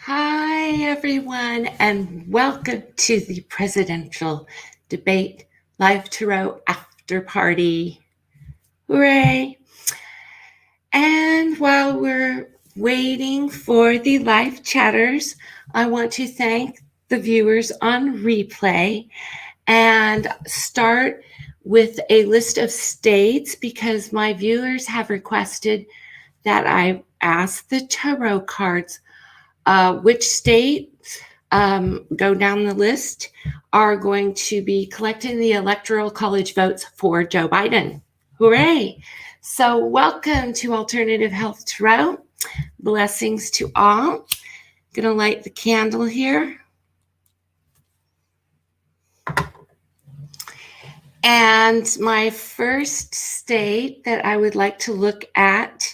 Hi, everyone, and welcome to the Presidential Debate Live Tarot After Party. Hooray! And while we're waiting for the live chatters, I want to thank the viewers on replay and start with a list of states because my viewers have requested that I ask the tarot cards which states, go down the list, are going to be collecting the Electoral College votes for Joe Biden. Hooray! So welcome to Alternative Health Tarot. Blessings to all. Gonna light the candle here. And my first state that I would like to look at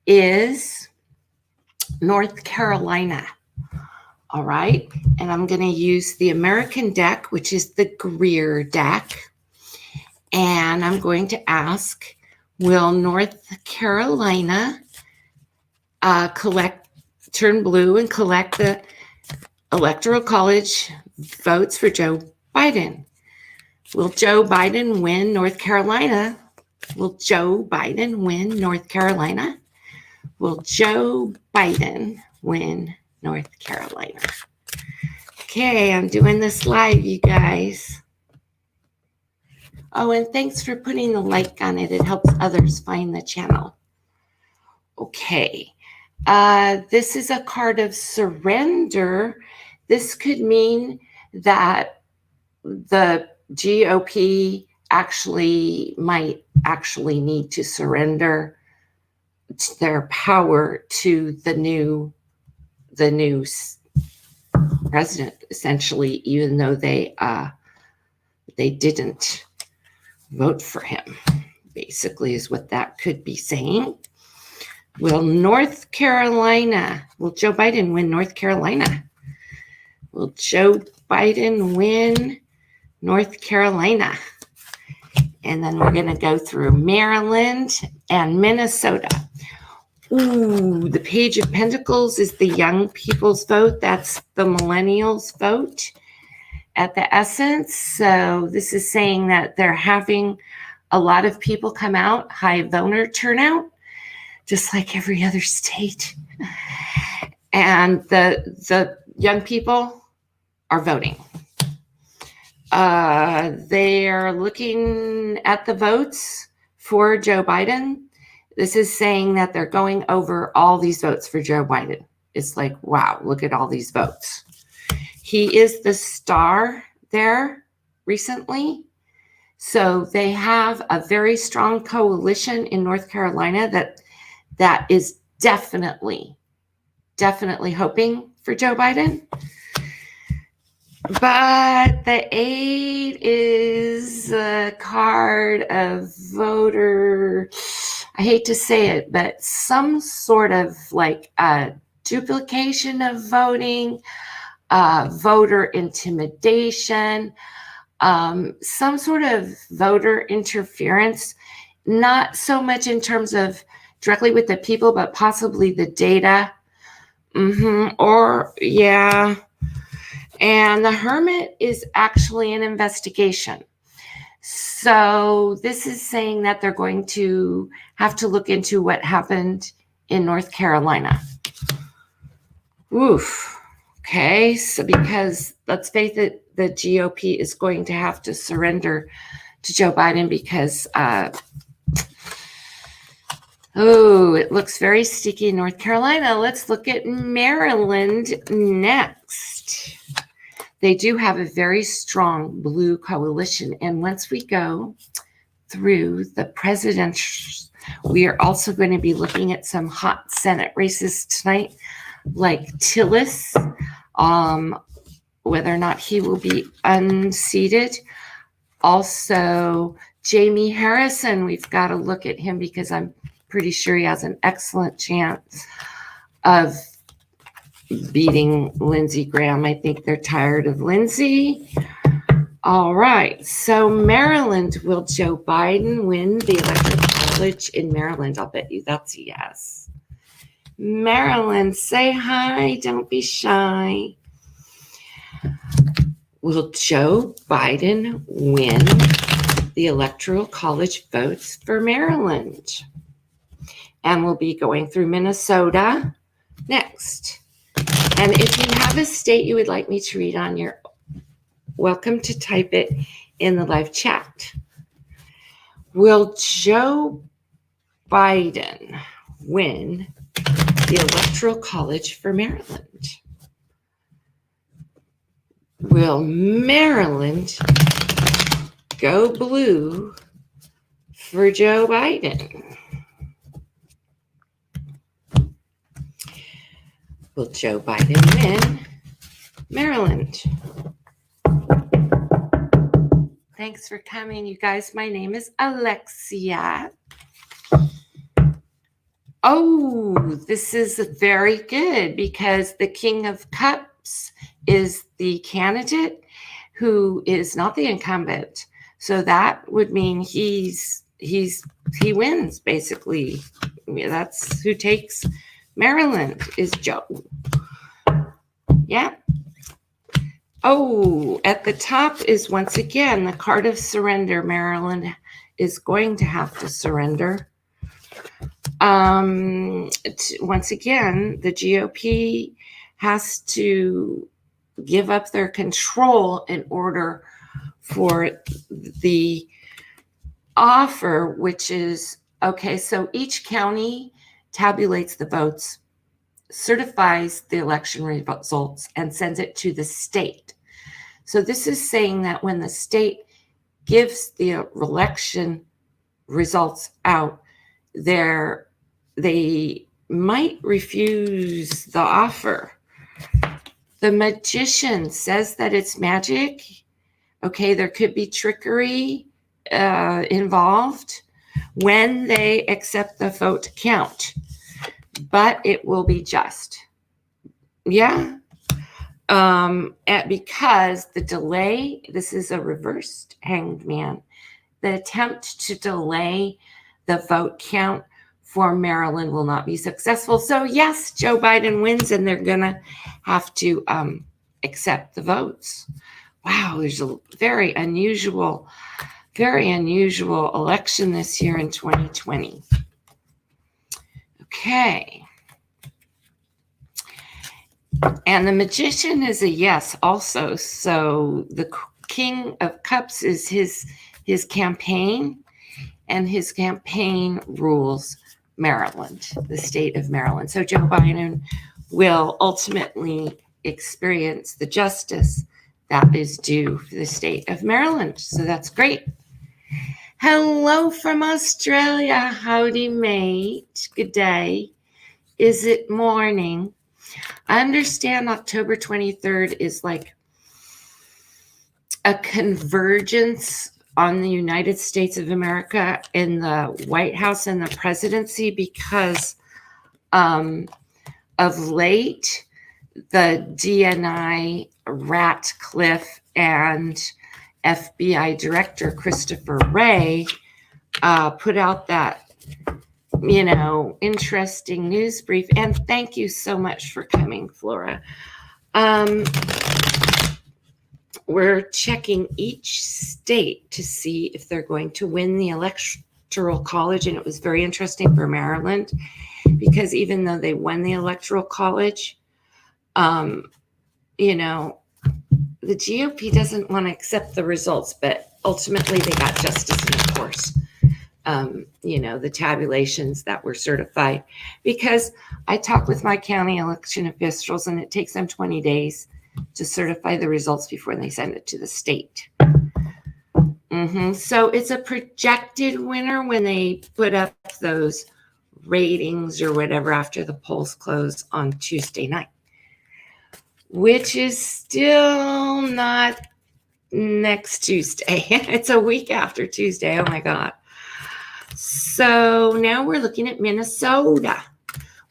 is North Carolina. All right, and I'm going to use the American deck, which is the Greer deck. And I'm going to ask, will North Carolina turn blue and collect the Electoral College votes for Joe Biden? Will Joe Biden win North Carolina? Will Joe Biden win North Carolina? Will Joe Biden win North Carolina? Okay, I'm doing this live, you guys. Oh, and thanks for putting the like on it. It helps others find the channel. Okay, this is a card of surrender. This could mean that the GOP might actually need to surrender their power to the new president, essentially, even though they didn't vote for him, basically is what that could be saying. Will Joe Biden win North Carolina? Will Joe Biden win North Carolina? And then we're going to go through Maryland and Minnesota. Ooh, the Page of Pentacles is the young people's vote. That's the millennials' vote at the essence. So this is saying that they're having a lot of people come out, high voter turnout, just like every other state. And the young people are voting. They are looking at the votes for Joe Biden. This is saying that they're going over all these votes for Joe Biden. It's like, wow, look at all these votes. He is the star there recently. So they have a very strong coalition in North Carolina that is definitely hoping for Joe Biden. But the 8 is a card of voter, I hate to say it, but some sort of like a duplication of voting, voter intimidation, some sort of voter interference, not so much in terms of directly with the people, but possibly the data. And the Hermit is actually an investigation. So this is saying that they're going to have to look into what happened in North Carolina. Oof. Okay, so because let's face it, the GOP is going to have to surrender to Joe Biden because, it looks very sticky in North Carolina. Let's look at Maryland next. They do have a very strong blue coalition. And once we go through the presidential, we are also going to be looking at some hot Senate races tonight, like Tillis, whether or not he will be unseated. Also, Jamie Harrison, we've got to look at him because I'm pretty sure he has an excellent chance of beating Lindsey Graham. I think they're tired of Lindsey. All right. So Maryland, will Joe Biden win the Electoral College in Maryland? I'll bet you that's a yes. Maryland, say hi. Don't be shy. Will Joe Biden win the Electoral College votes for Maryland? And we'll be going through Minnesota next. And if you have a state you would like me to read on, you're welcome to type it in the live chat. Will Joe Biden win the Electoral College for Maryland? Will Maryland go blue for Joe Biden? Will Joe Biden win Maryland? Thanks for coming, you guys. My name is Alexia. Oh, this is very good because the King of Cups is the candidate who is not the incumbent. So that would mean he wins, basically. That's who takes Maryland, is Joe. Yeah. Oh, at the top is once again the card of surrender. Maryland is going to have to surrender. Once again, the GOP has to give up their control in order for the offer, which is, okay, so each county tabulates the votes, certifies the election results, and sends it to the state. So this is saying that when the state gives the election results out, they might refuse the offer. The magician says that it's magic. Okay, there could be trickery involved when they accept the vote count, but it will be just. Yeah. Because the delay, this is a reversed hanged man, the attempt to delay the vote count for Maryland will not be successful. So yes, Joe Biden wins and they're going to have to accept the votes. Wow, there's a very unusual election this year in 2020. Okay. And the magician is a yes also. So the King of Cups is his campaign, and his campaign rules Maryland, the state of Maryland. So Joe Biden will ultimately experience the justice that is due for the state of Maryland. So that's great. Hello from Australia. Howdy, mate. Good day. Is it morning? I understand October 23rd is like a convergence on the United States of America in the White House and the presidency because of late, the DNI Ratcliffe and FBI Director Christopher Wray put out that, interesting news brief. And thank you so much for coming, Flora. We're checking each state to see if they're going to win the Electoral College. And it was very interesting for Maryland because even though they won the Electoral College, the GOP doesn't want to accept the results, but ultimately they got justice and of course, the tabulations that were certified, because I talk with my county election officials and it takes them 20 days to certify the results before they send it to the state. So it's a projected winner when they put up those ratings or whatever after the polls close on Tuesday night, which is still not next Tuesday. It's a week after Tuesday. Oh my God. So now we're looking at Minnesota.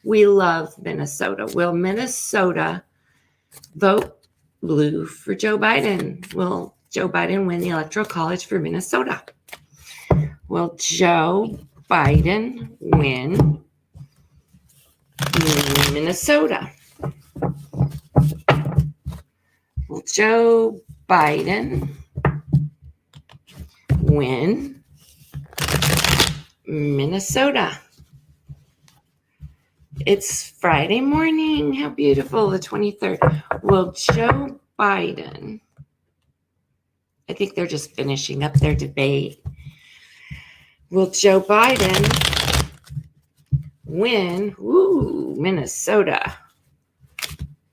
We love Minnesota. Will Minnesota vote blue for Joe Biden? Will Joe Biden win the Electoral College for Minnesota? Will Joe Biden win Minnesota. Will Joe Biden win Minnesota? It's Friday morning. How beautiful, the 23rd. Will Joe Biden, I think they're just finishing up their debate. Will Joe Biden win Minnesota?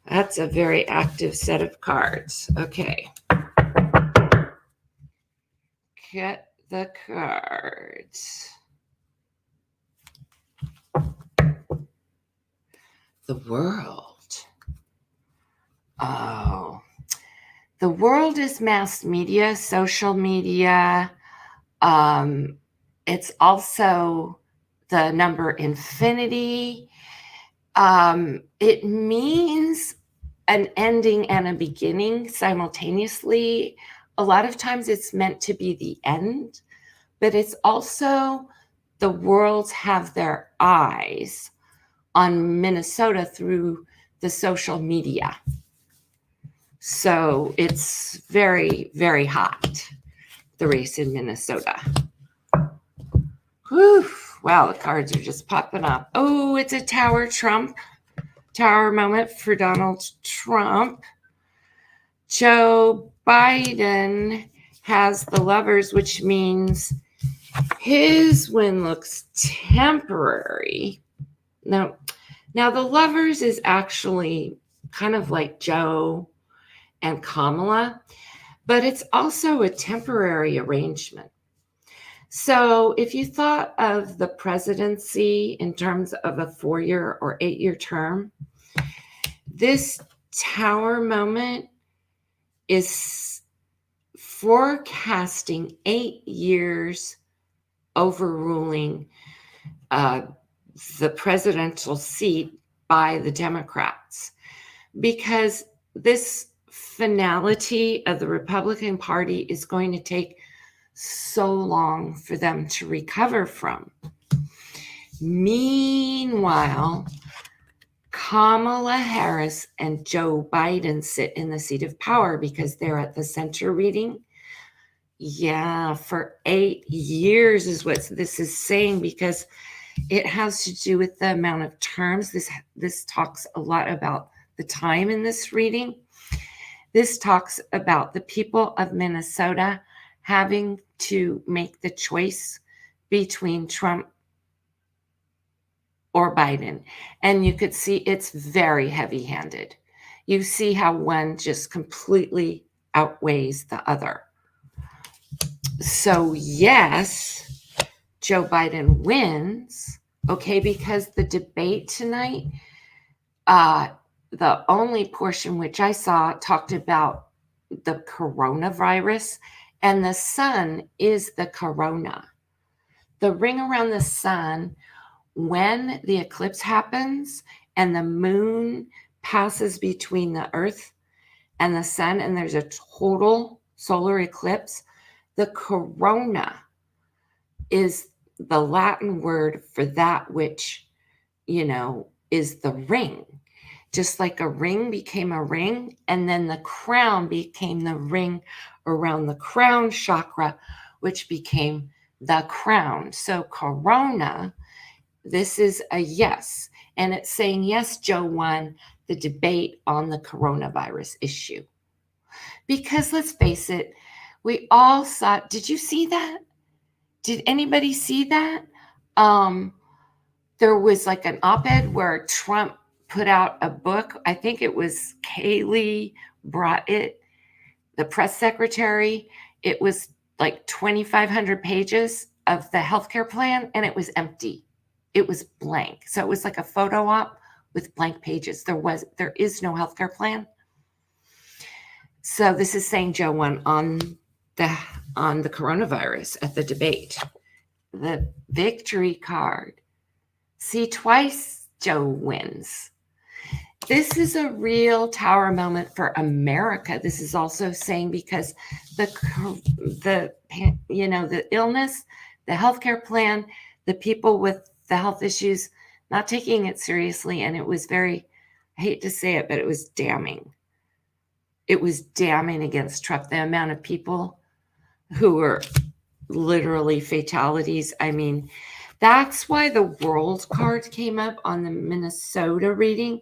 That's a very active set of cards. Okay. Get the cards. The world. Oh. The world is mass media, social media. It's also the number infinity. It means an ending and a beginning simultaneously. A lot of times it's meant to be the end, but it's also the worlds have their eyes on Minnesota through the social media. So it's very, very hot, the race in Minnesota. Whew. Wow, the cards are just popping up. Oh, it's a tower moment for Donald Trump. Joe Biden has the Lovers, which means his win looks temporary. Now the Lovers is actually kind of like Joe and Kamala, but it's also a temporary arrangement. So if you thought of the presidency in terms of a 4-year or 8-year term, this tower moment is forecasting 8 years overruling the presidential seat by the Democrats, because this finality of the Republican Party is going to take so long for them to recover from. Meanwhile, Kamala Harris and Joe Biden sit in the seat of power because they're at the center reading. Yeah, for 8 years is what this is saying, because it has to do with the amount of terms. This talks a lot about the time in this reading. This talks about the people of Minnesota having to make the choice between Trump or Biden. And you could see it's very heavy-handed. You see how one just completely outweighs the other. So yes, Joe Biden wins, okay, because the debate tonight, the only portion which I saw talked about the coronavirus, and the sun is the corona. The ring around the sun, when the eclipse happens and the moon passes between the earth and the sun, and there's a total solar eclipse, the corona is the Latin word for that which, is the ring. Just like a ring became a ring, and then the crown became the ring around the crown chakra, which became the crown. So corona, this is a yes. And it's saying, yes, Joe won the debate on the coronavirus issue. Because let's face it, we all saw, did you see that? Did anybody see that? There was like an op-ed where Trump put out a book. I think it was Kaylee brought it, the press secretary. It was like 2,500 pages of the healthcare plan, and it was empty. It was blank. So it was like a photo op with blank pages. There is no healthcare plan. So this is saying Joe won on the coronavirus at the debate. The victory card. See, twice Joe wins. This is a real tower moment for America. This is also saying because the illness, the healthcare plan, the people with the health issues, not taking it seriously. And it was very, I hate to say it, but it was damning. It was damning against Trump. The amount of people who were literally fatalities. I mean, that's why the world card came up on the Minnesota reading,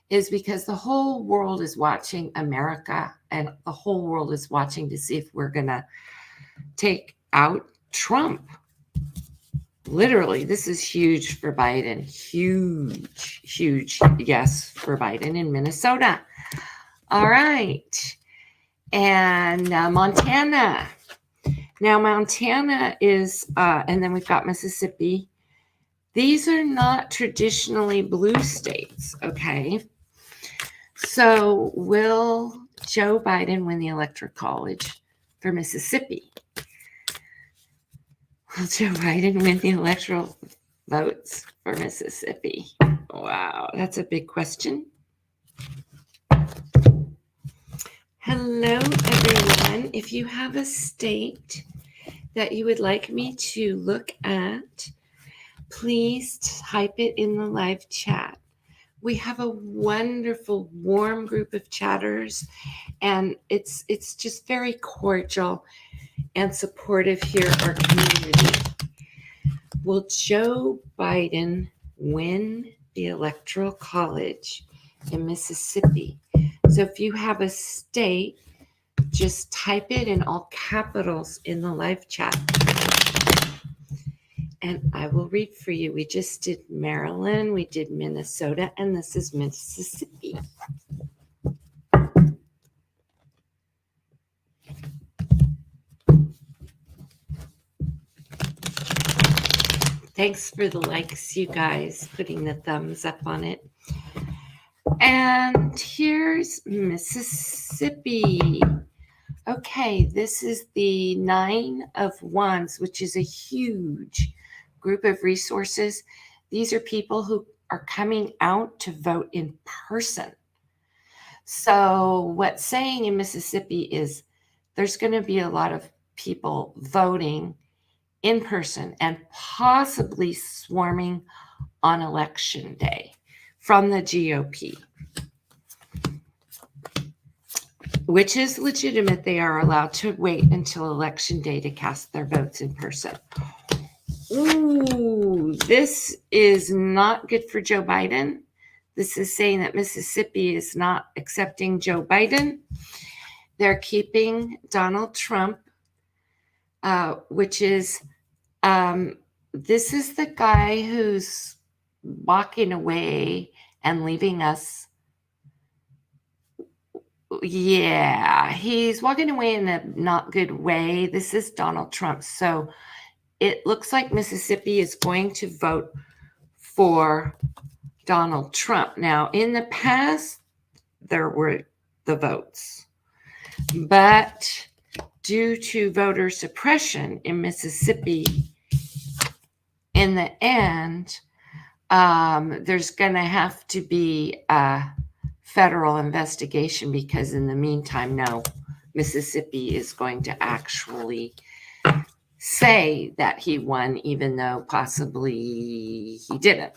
is because the whole world is watching America, and the whole world is watching to see if we're going to take out Trump. Literally, this is huge for Biden. Huge, huge yes for Biden in Minnesota. All right. And Montana. Now, Montana is, and then we've got Mississippi. These are not traditionally blue states, okay? So will Joe Biden win the Electoral College for Mississippi? Will Joe Biden win the electoral votes for Mississippi? Wow, that's a big question. Hello, everyone. If you have a state that you would like me to look at, please type it in the live chat. We have a wonderful, warm group of chatters, and it's just very cordial and supportive here at our community. Will Joe Biden win the Electoral College in Mississippi? So if you have a state, just type it in all capitals in the live chat, and I will read for you. We just did Maryland, we did Minnesota, and this is Mississippi. Thanks for the likes, you guys, putting the thumbs up on it. And here's Mississippi. Okay, this is the 9 of Wands, which is a huge group of resources. These are people who are coming out to vote in person. So what's saying in Mississippi is there's going to be a lot of people voting in person and possibly swarming on election day from the GOP, which is legitimate. They are allowed to wait until election day to cast their votes in person. Ooh, this is not good for Joe Biden. This is saying that Mississippi is not accepting Joe Biden. They're keeping Donald Trump, which is, this is the guy who's walking away and leaving us. Yeah, he's walking away in a not good way. This is Donald Trump. So it looks like Mississippi is going to vote for Donald Trump. Now, in the past, there were the votes, but due to voter suppression in Mississippi, in the end, there's going to have to be a federal investigation, because in the meantime, no, Mississippi is going to actually say that he won, even though possibly he didn't.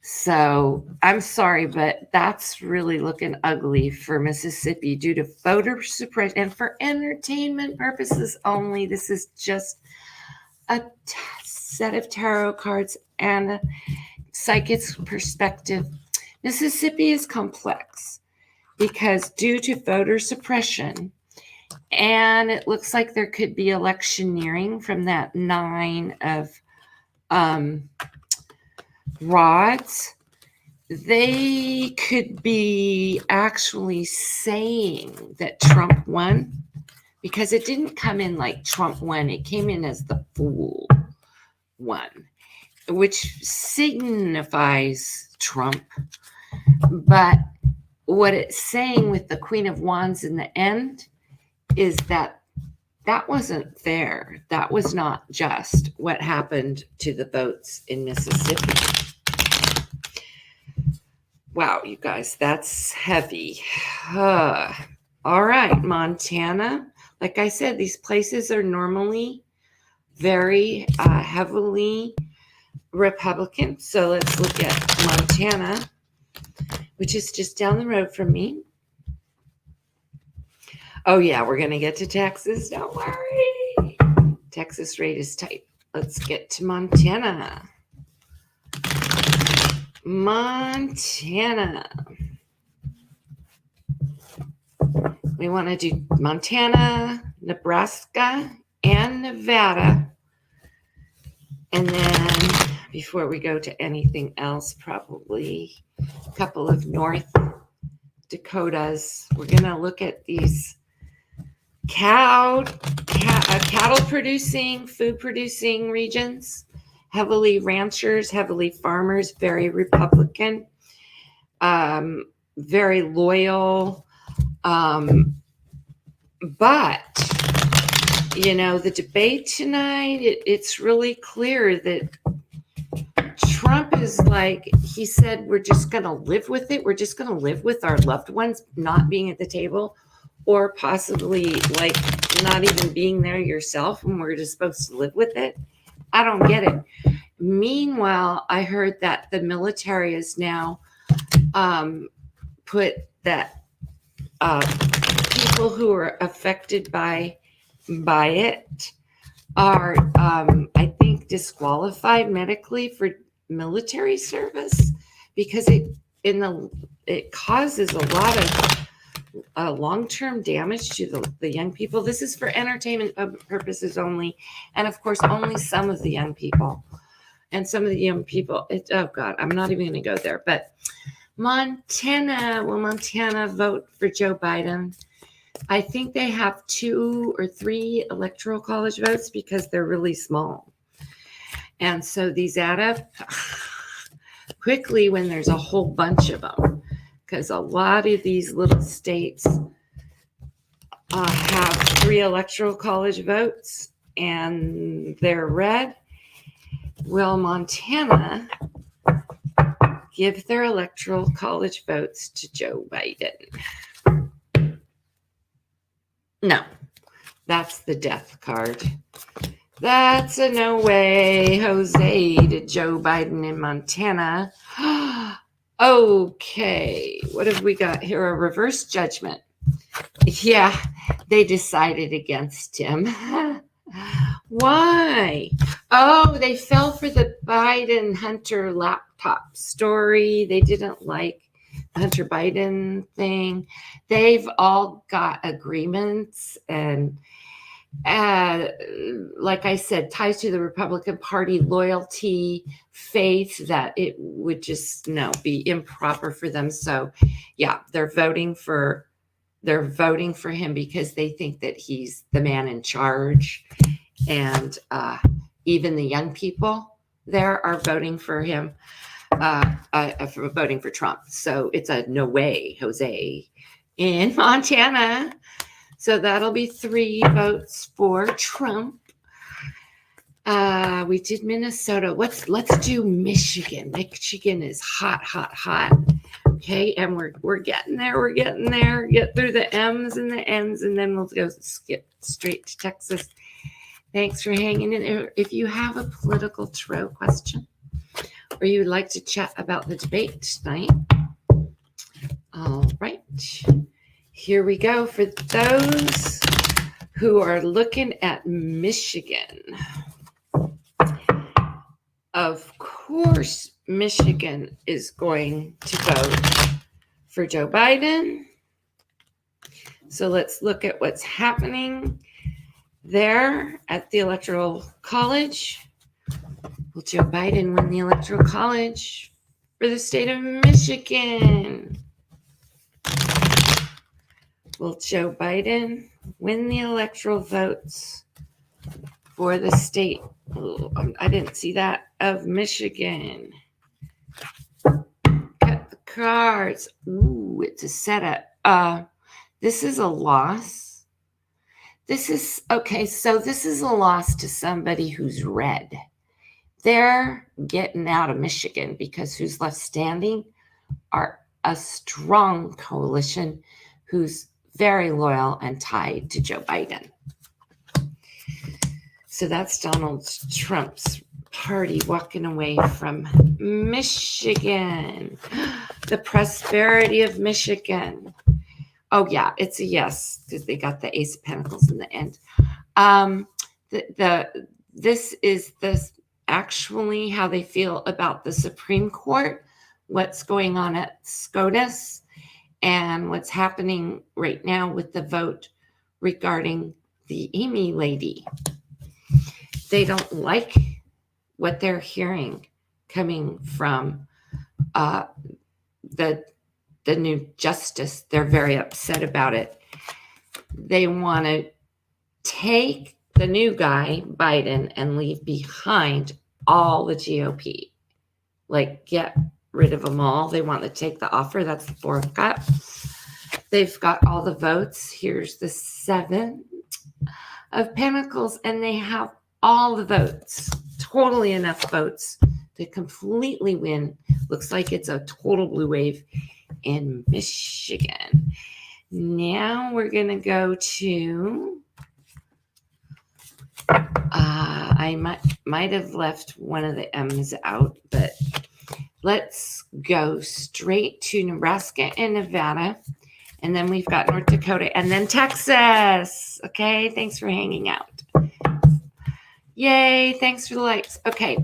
So I'm sorry, but that's really looking ugly for Mississippi due to voter suppression and for entertainment purposes only. This is just a set of tarot cards and a psychic's perspective. Mississippi is complex because due to voter suppression, and it looks like there could be electioneering from that 9 of rods, they could be actually saying that Trump won, because it didn't come in like Trump won. It came in as the fool won, which signifies Trump. But what it's saying with the Queen of Wands in the end is that that wasn't fair. That was not just what happened to the votes in Mississippi. Wow, you guys, that's heavy. All right, Montana. Like I said, these places are normally very heavily Republican. So let's look at Montana, which is just down the road from me. Oh, yeah, we're going to get to Texas. Don't worry. Texas rate is tight. Let's get to Montana. Montana. We want to do Montana, Nebraska, and Nevada. And then before we go to anything else, probably a couple of North Dakotas. We're going to look at these cattle producing, food producing regions, heavily ranchers, heavily farmers, very Republican, very loyal. But, you know, the debate tonight, it's really clear that Trump is like, he said, we're just going to live with it. We're just going to live with our loved ones not being at the table, or possibly like not even being there yourself, and we're just supposed to live with it. I don't get it. Meanwhile, I heard that the military is now put that people who are affected by it are, I think, disqualified medically for military service, because it causes a lot of long-term damage to the young people. This is for entertainment purposes only, and of course, only some of the young people. And some of the young people, oh God, I'm not even going to go there. But Montana, will Montana vote for Joe Biden? I think they have 2 or 3 electoral college votes because they're really small. And so these add up quickly when there's a whole bunch of them, because a lot of these little states have 3 electoral college votes and they're red. Will Montana give their electoral college votes to Joe Biden? No, that's the death card. That's a no way, Jose, to Joe Biden in Montana. Okay, what have we got here? A reverse judgment. Yeah, they decided against him. Why? Oh, they fell for the Biden Hunter laptop story. They didn't like the Hunter Biden thing. They've all got agreements and like I said, ties to the Republican Party, loyalty, faith, that it would just be improper for them. So yeah, they're voting for him because they think that he's the man in charge. And even the young people there are voting for him, voting for Trump. So it's a no way, Jose, in Montana. So that'll be 3 votes for Trump. We did Minnesota. Let's do Michigan. Michigan is hot, hot, hot. Okay, and we're getting there. We're getting there. Get through the M's and the N's, and then we'll skip straight to Texas. Thanks for hanging in. If you have a political tarot question, or you would like to chat about the debate tonight, all right. Here we go for those who are looking at Michigan. Of course, Michigan is going to vote for Joe Biden. So let's look at what's happening there at the Electoral College. Will Joe Biden win the Electoral College for the state of Michigan? Will Joe Biden win the electoral votes for the state? Oh, I didn't see that, of Michigan. Cut the cards. Ooh, it's a setup. This is a loss. This is a loss to somebody who's red. They're getting out of Michigan because who's left standing are a strong coalition who's very loyal and tied to Joe Biden. So that's Donald Trump's Party walking away from Michigan. The prosperity of Michigan. Oh, yeah, it's a yes, because they got the Ace of Pentacles in the end. This is actually how they feel about the Supreme Court, what's going on at SCOTUS, and what's happening right now with the vote regarding the Amy lady. They don't like what they're hearing coming from the new justice. They're very upset about it. They want to take the new guy, Biden, and leave behind all the GOP. Like, get rid of them all. They want to take the offer. That's the Four of Cups. They've got all the votes. Here's the Seven of Pentacles, and they have all the votes. Totally enough votes to completely win. Looks like it's a total blue wave in Michigan. Now we're going to go to, I might have left one of the M's out, but let's go straight to Nebraska and Nevada. And then we've got North Dakota and then Texas. Okay, thanks for hanging out. Yay, thanks for the likes. Okay,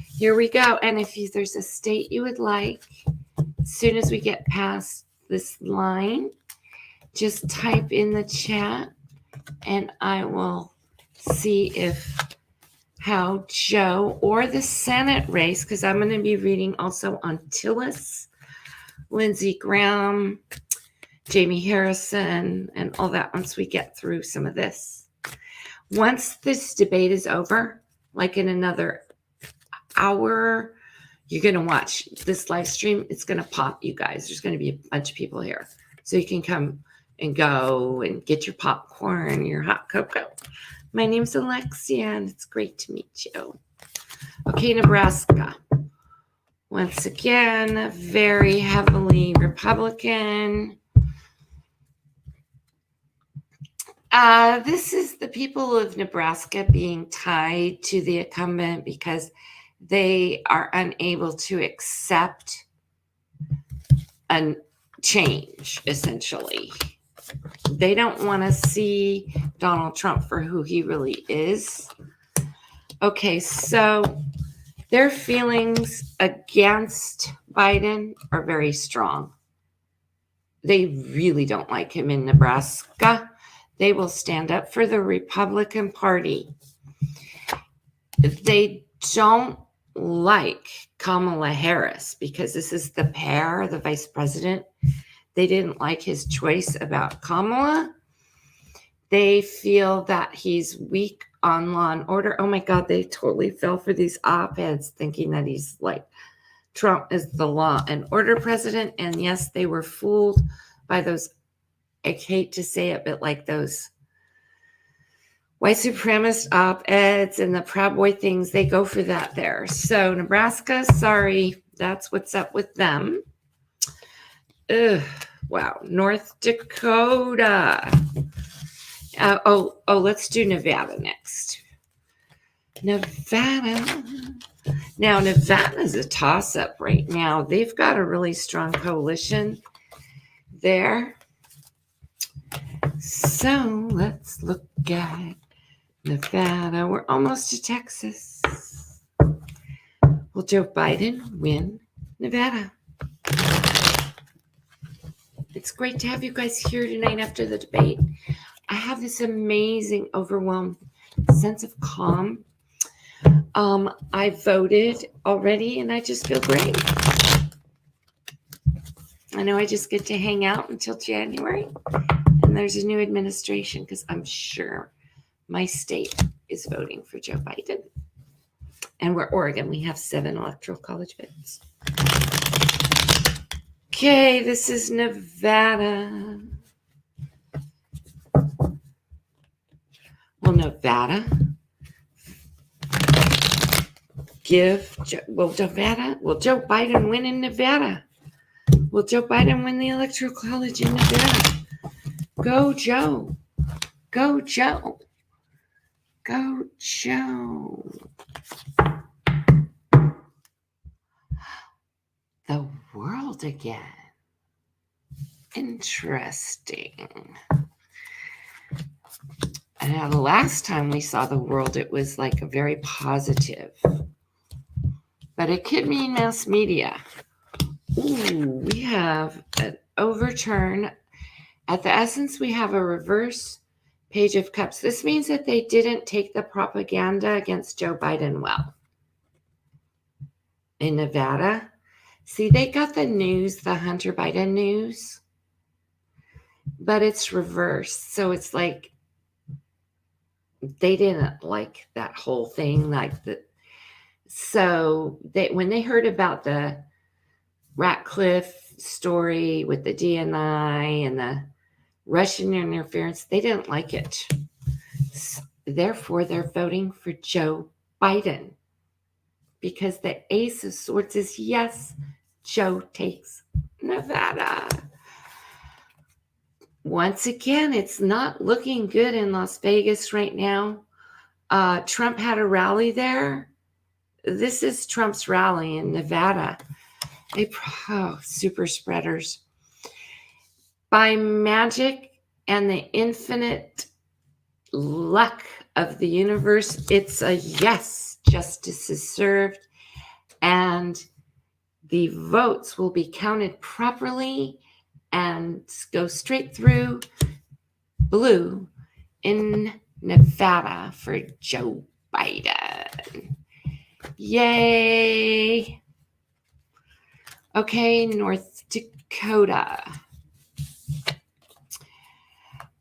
here we go. And if there's a state you would like, as soon as we get past this line, just type in the chat and I will see how Joe or the Senate race, because I'm going to be reading also on Tillis, Lindsey Graham, Jamie Harrison, and all that once we get through some of this. Once this debate is over, like in another hour, you're going to watch this live stream. It's going to pop, you guys. There's going to be a bunch of people here. So you can come and go and get your popcorn, your hot cocoa. My name's Alexia, and it's great to meet you. Okay, Nebraska. Once again, very heavily Republican. This is the people of Nebraska being tied to the incumbent because they are unable to accept a change, essentially. They don't want to see Donald Trump for who he really is. Okay, so their feelings against Biden are very strong. They really don't like him in Nebraska. They will stand up for the Republican Party. They don't like Kamala Harris because this is the pair, the vice president. They didn't like his choice about Kamala. They feel that he's weak on law and order. Oh my God, they totally fell for these op-eds thinking that he's like Trump is the law and order president. And yes, they were fooled by those, I hate to say it, but like those white supremacist op-eds and the Proud Boy things, they go for that there. So Nebraska, sorry, that's what's up with them. Ugh, wow. North Dakota. Let's do Nevada next. Nevada. Now, Nevada's a toss-up right now. They've got a really strong coalition there. So let's look at Nevada. We're almost to Texas. Will Joe Biden win Nevada? It's great to have you guys here tonight after the debate. I have this amazing, overwhelmed sense of calm. I voted already, and I just feel great. I know I just get to hang out until January, and there's a new administration because I'm sure my state is voting for Joe Biden. And we're Oregon. We have 7 electoral college votes. Okay, this is Nevada. Will Nevada will Joe Biden win in Nevada? Will Joe Biden win the electoral college in Nevada? Go Joe. Go Joe. Go Joe. the world again. Interesting. And the last time we saw the world, it was like a very positive. But it could mean mass media. Ooh, we have an overturn. At the essence, we have a reverse Page of Cups. This means that they didn't take the propaganda against Joe Biden well. In Nevada, see, they got the news, the Hunter Biden news, but it's reversed. So it's like they didn't like that whole thing. So when they heard about the Ratcliffe story with the DNI and the Russian interference, they didn't like it. Therefore, they're voting for Joe Biden because the Ace of Swords is yes, Joe takes Nevada. Once again, it's not looking good in Las Vegas right now. Trump had a rally there. This is Trump's rally in Nevada. Super spreaders. By magic and the infinite luck of the universe, it's a yes. Justice is served, and the votes will be counted properly and go straight through blue in Nevada for Joe Biden. Yay! Okay, North Dakota.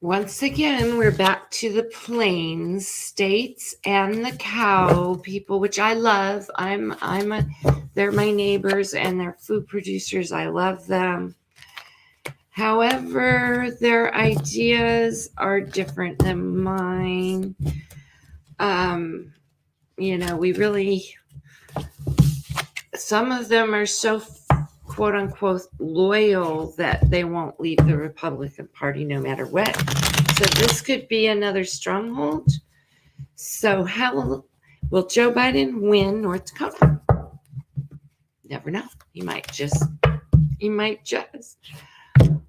Once again, we're back to the Plains states and the cow people, which I love. They're my neighbors and they're food producers. I love them. However, their ideas are different than mine. Some of them are so quote unquote loyal that they won't leave the Republican Party no matter what. So this could be another stronghold. So how will Joe Biden win North Dakota? Never know. He might just.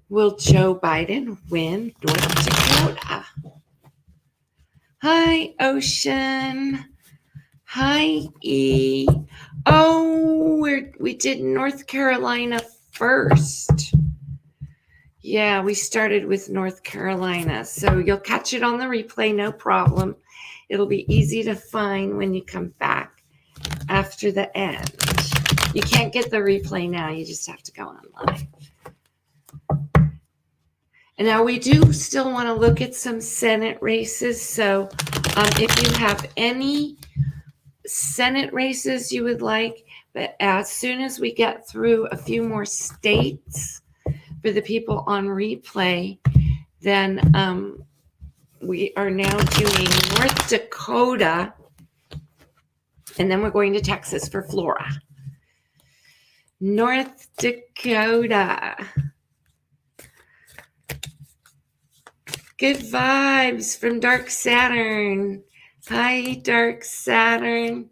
Will Joe Biden win North Dakota? Hi, Ocean. Hi, E. Oh, we did North Carolina first. Yeah, we started with North Carolina. So you'll catch it on the replay, no problem. It'll be easy to find when you come back after the end. You can't get the replay now. You just have to go online. And now we do still want to look at some Senate races. So if you have any Senate races you would like, but as soon as we get through a few more states for the people on replay, then we are now doing North Dakota, and then we're going to Texas for Flora. North Dakota. Good vibes from Dark Saturn. Hi, Dark Saturn.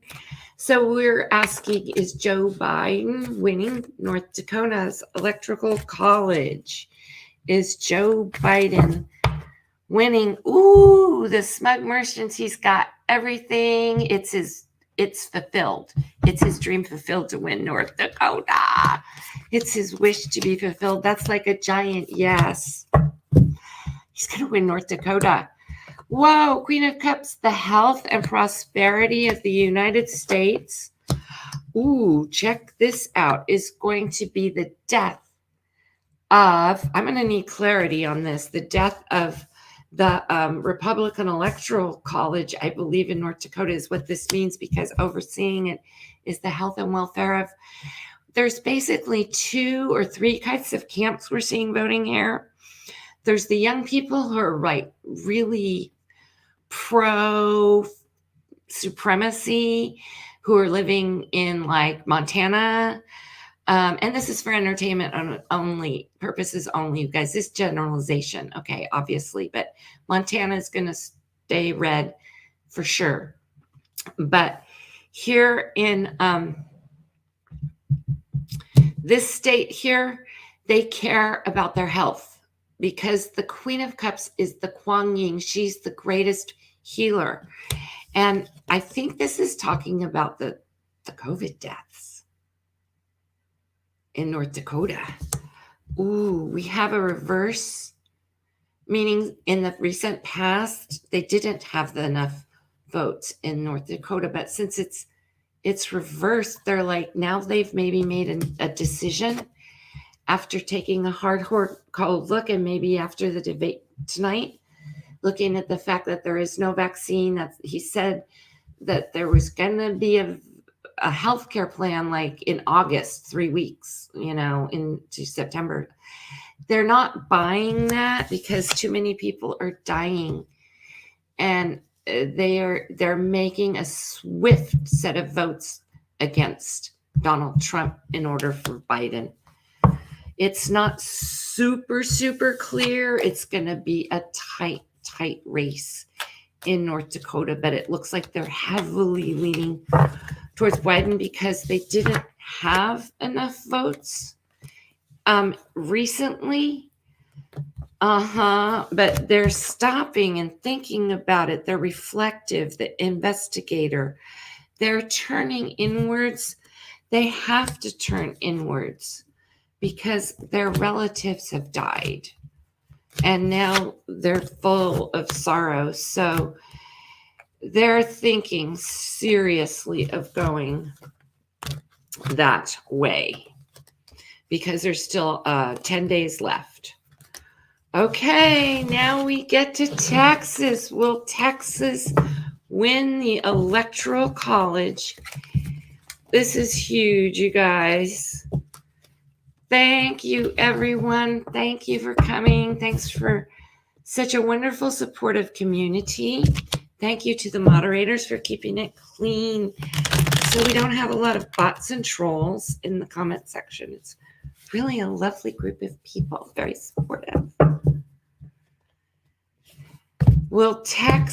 So we're asking, is Joe Biden winning North Dakota's electrical college? Is Joe Biden winning? Ooh, the smug merchants, he's got everything. It's fulfilled. It's his dream fulfilled to win North Dakota. It's his wish to be fulfilled. That's like a giant yes. He's going to win North Dakota. Whoa, Queen of Cups, the health and prosperity of the United States. Ooh, check this out. Is going to be the death of, I'm going to need clarity on this, the death of the Republican Electoral College, I believe in North Dakota is what this means, because overseeing it is the health and welfare of, there's basically 2 or 3 kinds of camps we're seeing voting here. There's the young people who are really pro supremacy, who are living in like Montana. And this is for entertainment only purposes only, you guys. This generalization, okay, obviously, but Montana is going to stay red for sure. But here in this state here, they care about their health because the Queen of Cups is the Kuan Yin. She's the greatest healer. And I think this is talking about the COVID deaths in North Dakota. Ooh, we have a reverse, meaning in the recent past, they didn't have enough votes in North Dakota. But since it's reversed, they're like, now they've maybe made a decision after taking a hard cold look, and maybe after the debate tonight, looking at the fact that there is no vaccine. That he said that there was going to be a healthcare plan like in August, 3 weeks, into September. They're not buying that because too many people are dying, and they're making a swift set of votes against Donald Trump in order for Biden. It's not super clear. It's going to be a tight race in North Dakota, but it looks like they're heavily leaning towards Biden because they didn't have enough votes recently. But they're stopping and thinking about it. They're reflective, the investigator. They're turning inwards. They have to turn inwards because their relatives have died. And now they're full of sorrow. So they're thinking seriously of going that way because there's still 10 days left. Okay, now we get to Texas. Will Texas win the Electoral College? This is huge, you guys. Thank you, everyone. Thank you for coming. Thanks for such a wonderful, supportive community. Thank you to the moderators for keeping it clean so we don't have a lot of bots and trolls in the comment section. It's really a lovely group of people, very supportive. Will Joe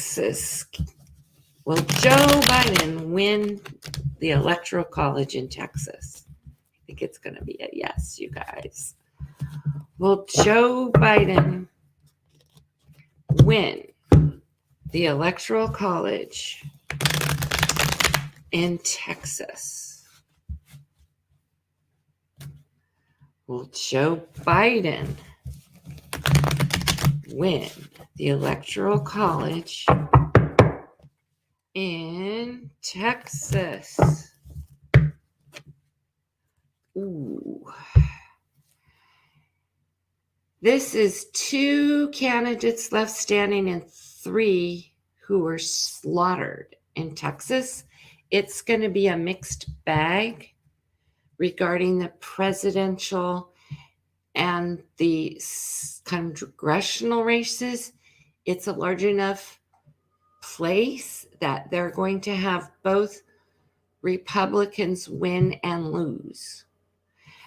Biden win the Electoral College in Texas? I think it's going to be a yes, you guys. Will Joe Biden win the Electoral College in Texas? Will Joe Biden win the Electoral College in Texas? Ooh. This is 2 candidates left standing and 3 who were slaughtered in Texas. It's going to be a mixed bag regarding the presidential and the congressional races. It's a large enough place that they're going to have both Republicans win and lose.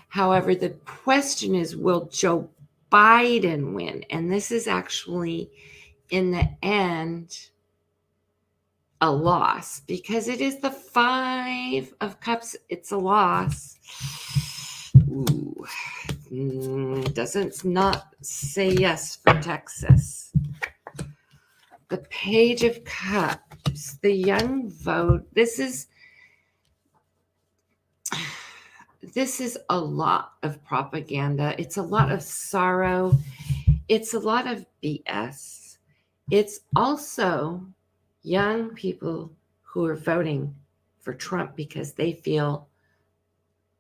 However, the question is, will Joe Biden win? And this is actually, in the end, a loss because it is the 5 of Cups. It's a loss. Ooh. Doesn't not say yes for Texas. The Page of Cups, the young vote. This is a lot of propaganda. It's a lot of sorrow. It's a lot of BS. It's also young people who are voting for Trump because they feel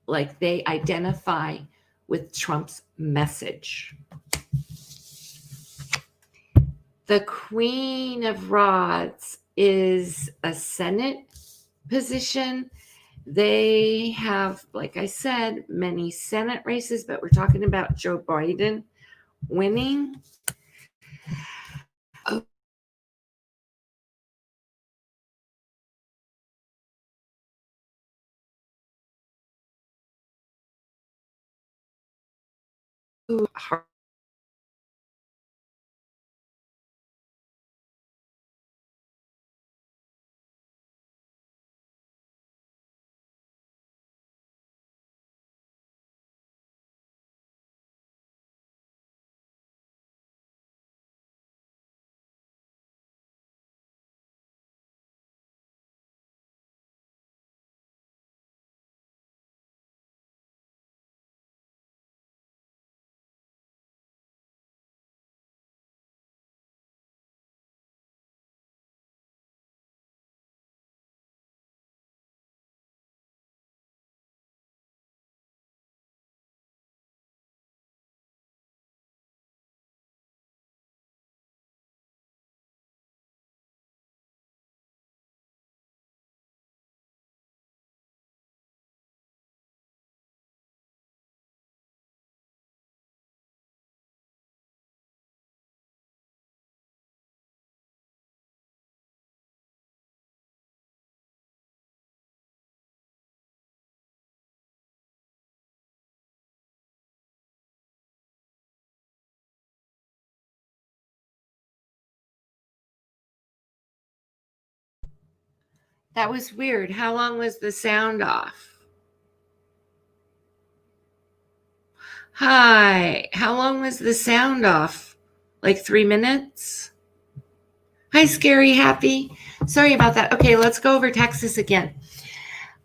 like they identify with Trump's message. The Queen of Rods is a Senate position. They have, like I said, many Senate races, but we're talking about Joe Biden winning. Oh, That was weird. How long was the sound off? Hi. How long was the sound off? Like 3 minutes? Hi, Scary Happy. Sorry about that. Okay, let's go over Texas again.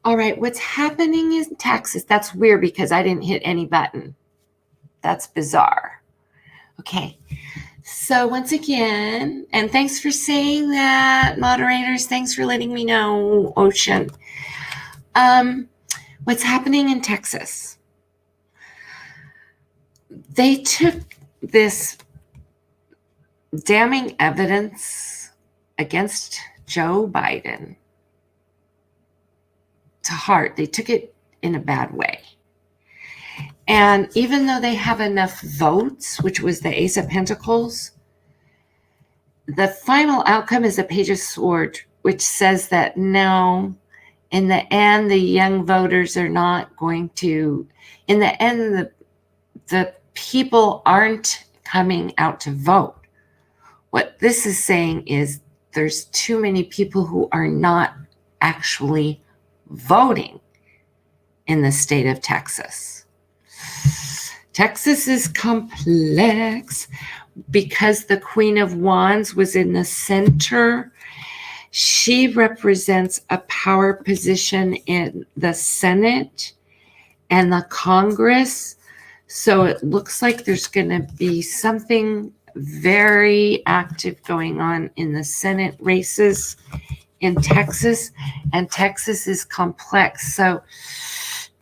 All right, what's happening in Texas? That's weird because I didn't hit any button. That's bizarre. Okay, so once again, and thanks for saying that, moderators. Thanks for letting me know, Ocean. What's happening in Texas? They took this damning evidence against Joe Biden to heart. They took it in a bad way. And even though they have enough votes, which was the Ace of Pentacles, the final outcome is a Page of Swords, which says that no, in the end, the young voters are not going to, in the end, the people aren't coming out to vote. What this is saying is there's too many people who are not actually voting in the state of Texas. Texas is complex because the Queen of Wands was in the center. She represents a power position in the Senate and the Congress. So it looks like there's going to be something very active going on in the Senate races in Texas, and Texas is complex. So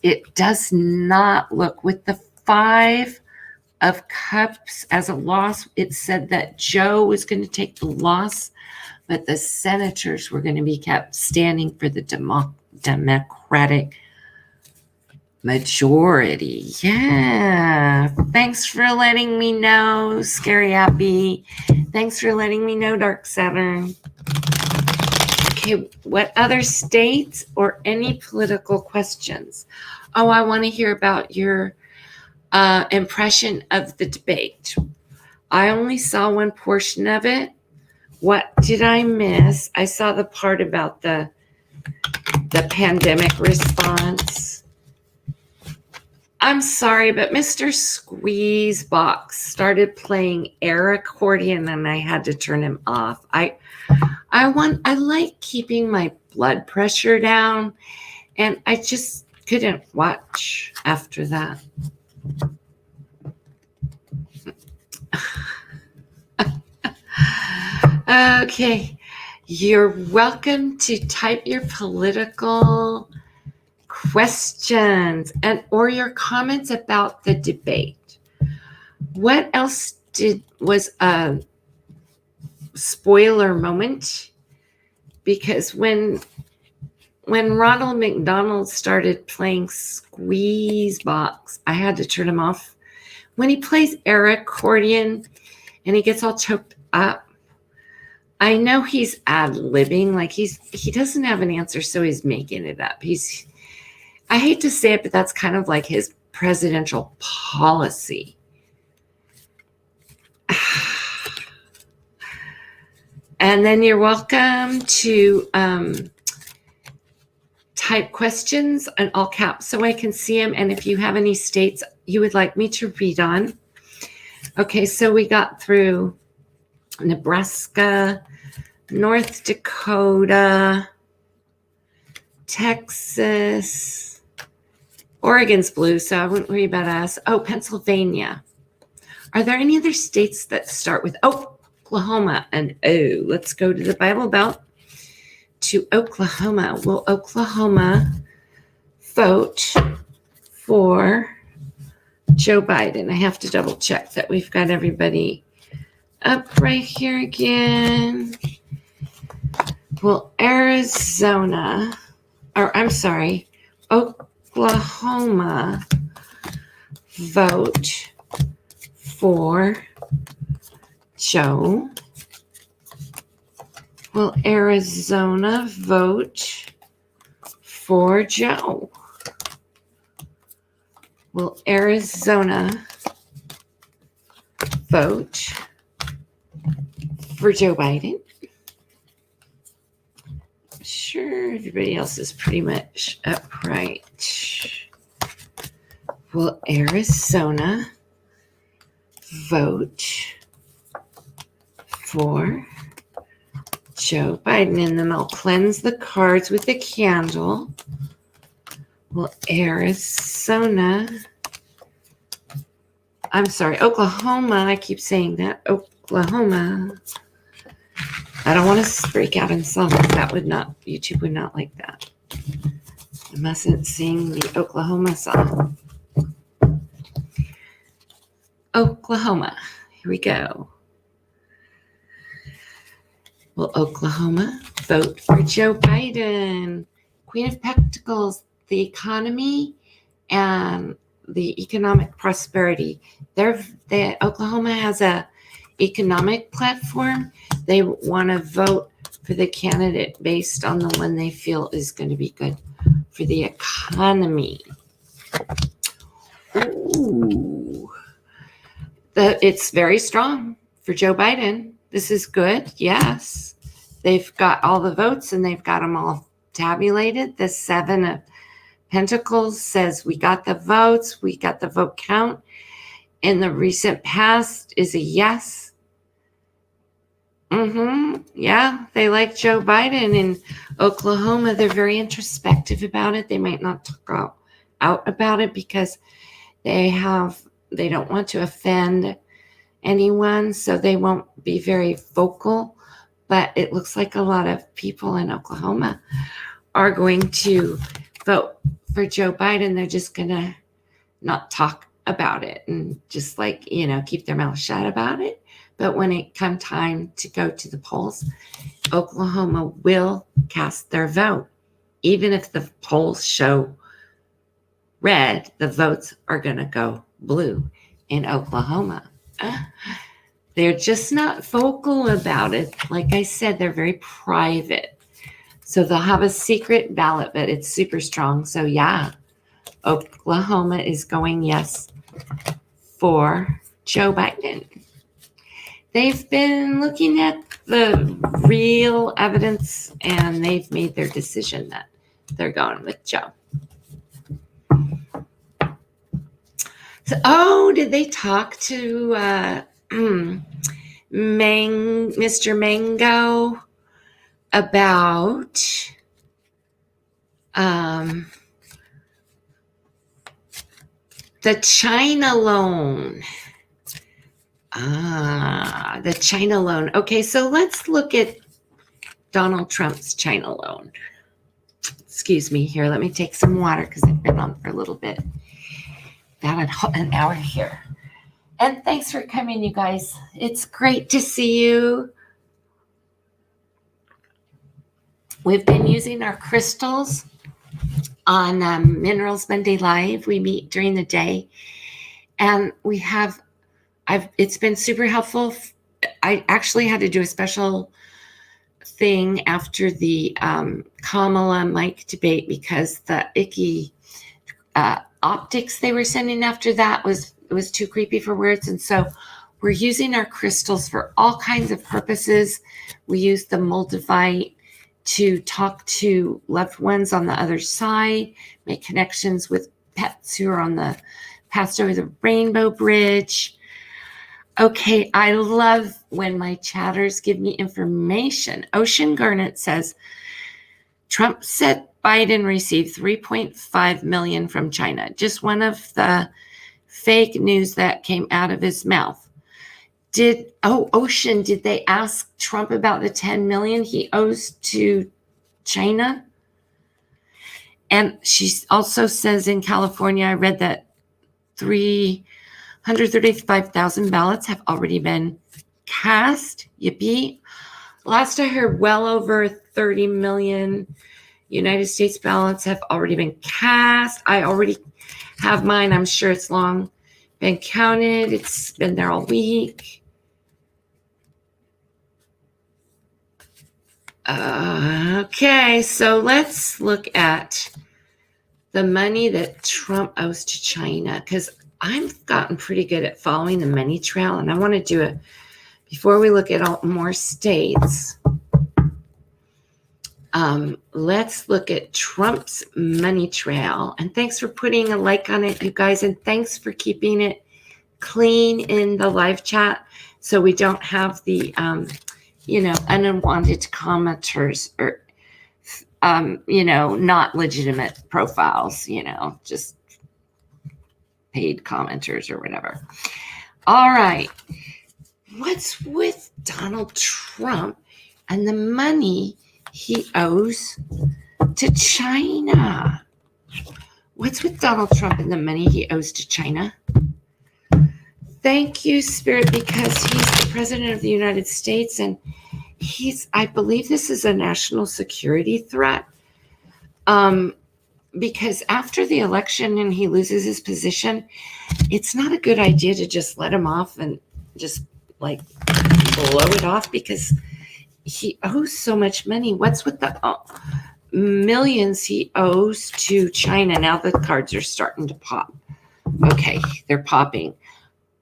it does not look, with the 5 of Cups as a loss, it said that Joe was going to take the loss, but the senators were going to be kept standing for the Democratic majority. Yeah. Thanks for letting me know, Scary Happy. Thanks for letting me know, Dark Saturn. Okay, what other states or any political questions? Oh, I want to hear about your impression of the debate. I only saw one portion of it. What did I miss? I saw the part about the pandemic response. I'm sorry, but Mr. Squeezebox started playing air accordion and I had to turn him off. I like keeping my blood pressure down, and I just couldn't watch after that. Okay, you're welcome to type your political questions or your comments about the debate. What else was a spoiler moment? Because when Ronald McDonald started playing Squeezebox, I had to turn him off. When he plays air accordion and he gets all choked up, I know he's ad-libbing, like he doesn't have an answer, so he's making it up. I hate to say it, but that's kind of like his presidential policy. And then you're welcome to type questions in all caps so I can see them. And if you have any states you would like me to read on. Okay, so we got through Nebraska, North Dakota, Texas, Oregon's blue, so I wouldn't worry about us. Oh, Pennsylvania. Are there any other states that start with Oklahoma? And let's go to the Bible Belt to Oklahoma. Will Oklahoma vote for Joe Biden? I have to double check that we've got everybody up right here again. Will Oklahoma vote for Joe? Will Arizona vote for Joe? Will Arizona vote for Joe Biden? Sure. Everybody else is pretty much upright. Will Arizona vote for Joe Biden? And then I'll cleanse the cards with a candle. Will Oklahoma, I keep saying that, Oklahoma. I don't want to break out in song. YouTube would not like that. I mustn't sing the Oklahoma song. Oklahoma, here we go. Will Oklahoma vote for Joe Biden? Queen of Pentacles, the economy and the economic prosperity. Oklahoma has a economic platform. They want to vote for the candidate based on the one they feel is going to be good for the economy. Ooh. It's very strong for Joe Biden. This is good. Yes. They've got all the votes and they've got them all tabulated. The 7 of Pentacles says we got the votes. We got the vote count. In the recent past is a yes. Yeah, they like Joe Biden. In Oklahoma, they're very introspective about it. They might not talk out about it because they don't want to offend anyone, so they won't be very vocal. But it looks like a lot of people in Oklahoma are going to vote for Joe Biden. They're just going to not talk about it and just keep their mouth shut about it. But when it comes time to go to the polls, Oklahoma will cast their vote. Even if the polls show red, the votes are going to go blue in Oklahoma. They're just not vocal about it. Like I said, they're very private. So they'll have a secret ballot, but it's super strong. So yeah, Oklahoma is going yes for Joe Biden. They've been looking at the real evidence and they've made their decision that they're going with Joe. So, did they talk to Mr. Mango about the China loan? The China loan. Okay, so let's look at Donald Trump's China loan. Excuse me here. Let me take some water because I've been on for a little bit. About an hour here. And thanks for coming, you guys. It's great to see you. We've been using our crystals on Minerals Monday Live. We meet during the day. And it's been super helpful. I actually had to do a special thing after the Kamala Mike debate because the icky optics they were sending after that was too creepy for words. And so we're using our crystals for all kinds of purposes. We use the Moldavite to talk to loved ones on the other side, make connections with pets who are passed over the Rainbow Bridge. Okay, I love when my chatters give me information. Ocean Garnet says, Trump said Biden received $3.5 million from China. Just one of the fake news that came out of his mouth. Ocean, did they ask Trump about the $10 million he owes to China? And she also says in California, I read that 335,000 ballots have already been cast. Yippee. Last I heard, well over 30 million United States ballots have already been cast. I already have mine. I'm sure it's long been counted. It's been there all week. Okay, so let's look at the money that Trump owes to China, because I've gotten pretty good at following the money trail, and I want to do it before we look at more states. Let's look at Trump's money trail. And thanks for putting a like on it, you guys. And thanks for keeping it clean in the live chat so we don't have the, unwanted commenters or, not legitimate profiles, just paid commenters or whatever. All right. What's with Donald Trump and the money he owes to China? What's with Donald Trump and the money he owes to China? Thank you, Spirit, because he's the president of the United States, and I believe this is a national security threat. Because after the election and he loses his position, it's not a good idea to just let him off and just like blow it off, because he owes so much money. What's with the millions he owes to China? Now the cards are starting to pop. Okay, they're popping.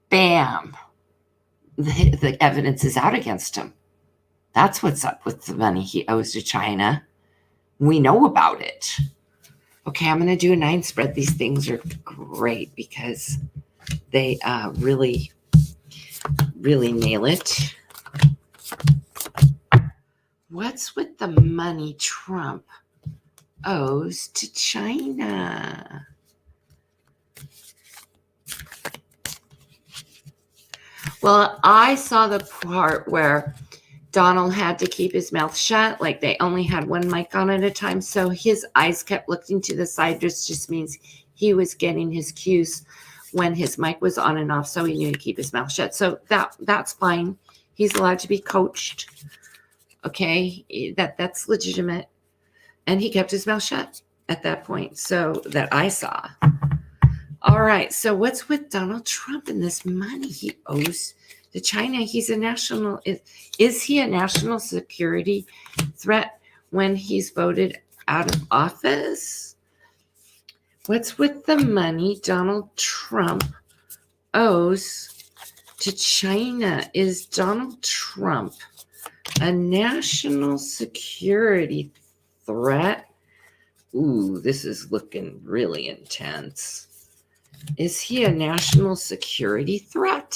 Bam. The evidence is out against him. That's what's up with the money he owes to China. We know about it. Okay, I'm going to do a 9 spread. These things are great because they really, really nail it. What's with the money Trump owes to China? Well, I saw the part where Donald had to keep his mouth shut, like they only had one mic on at a time, so his eyes kept looking to the side. This just means he was getting his cues when his mic was on and off, so he knew to keep his mouth shut. So that's fine. He's allowed to be coached. Okay, that's legitimate. And he kept his mouth shut at that point, so that I saw. All right, so what's with Donald Trump and this money he owes to China? He's a national, is he a national security threat when he's voted out of office? What's with the money Donald Trump owes to China? Is Donald Trump a national security threat? Ooh, this is looking really intense. Is he a national security threat?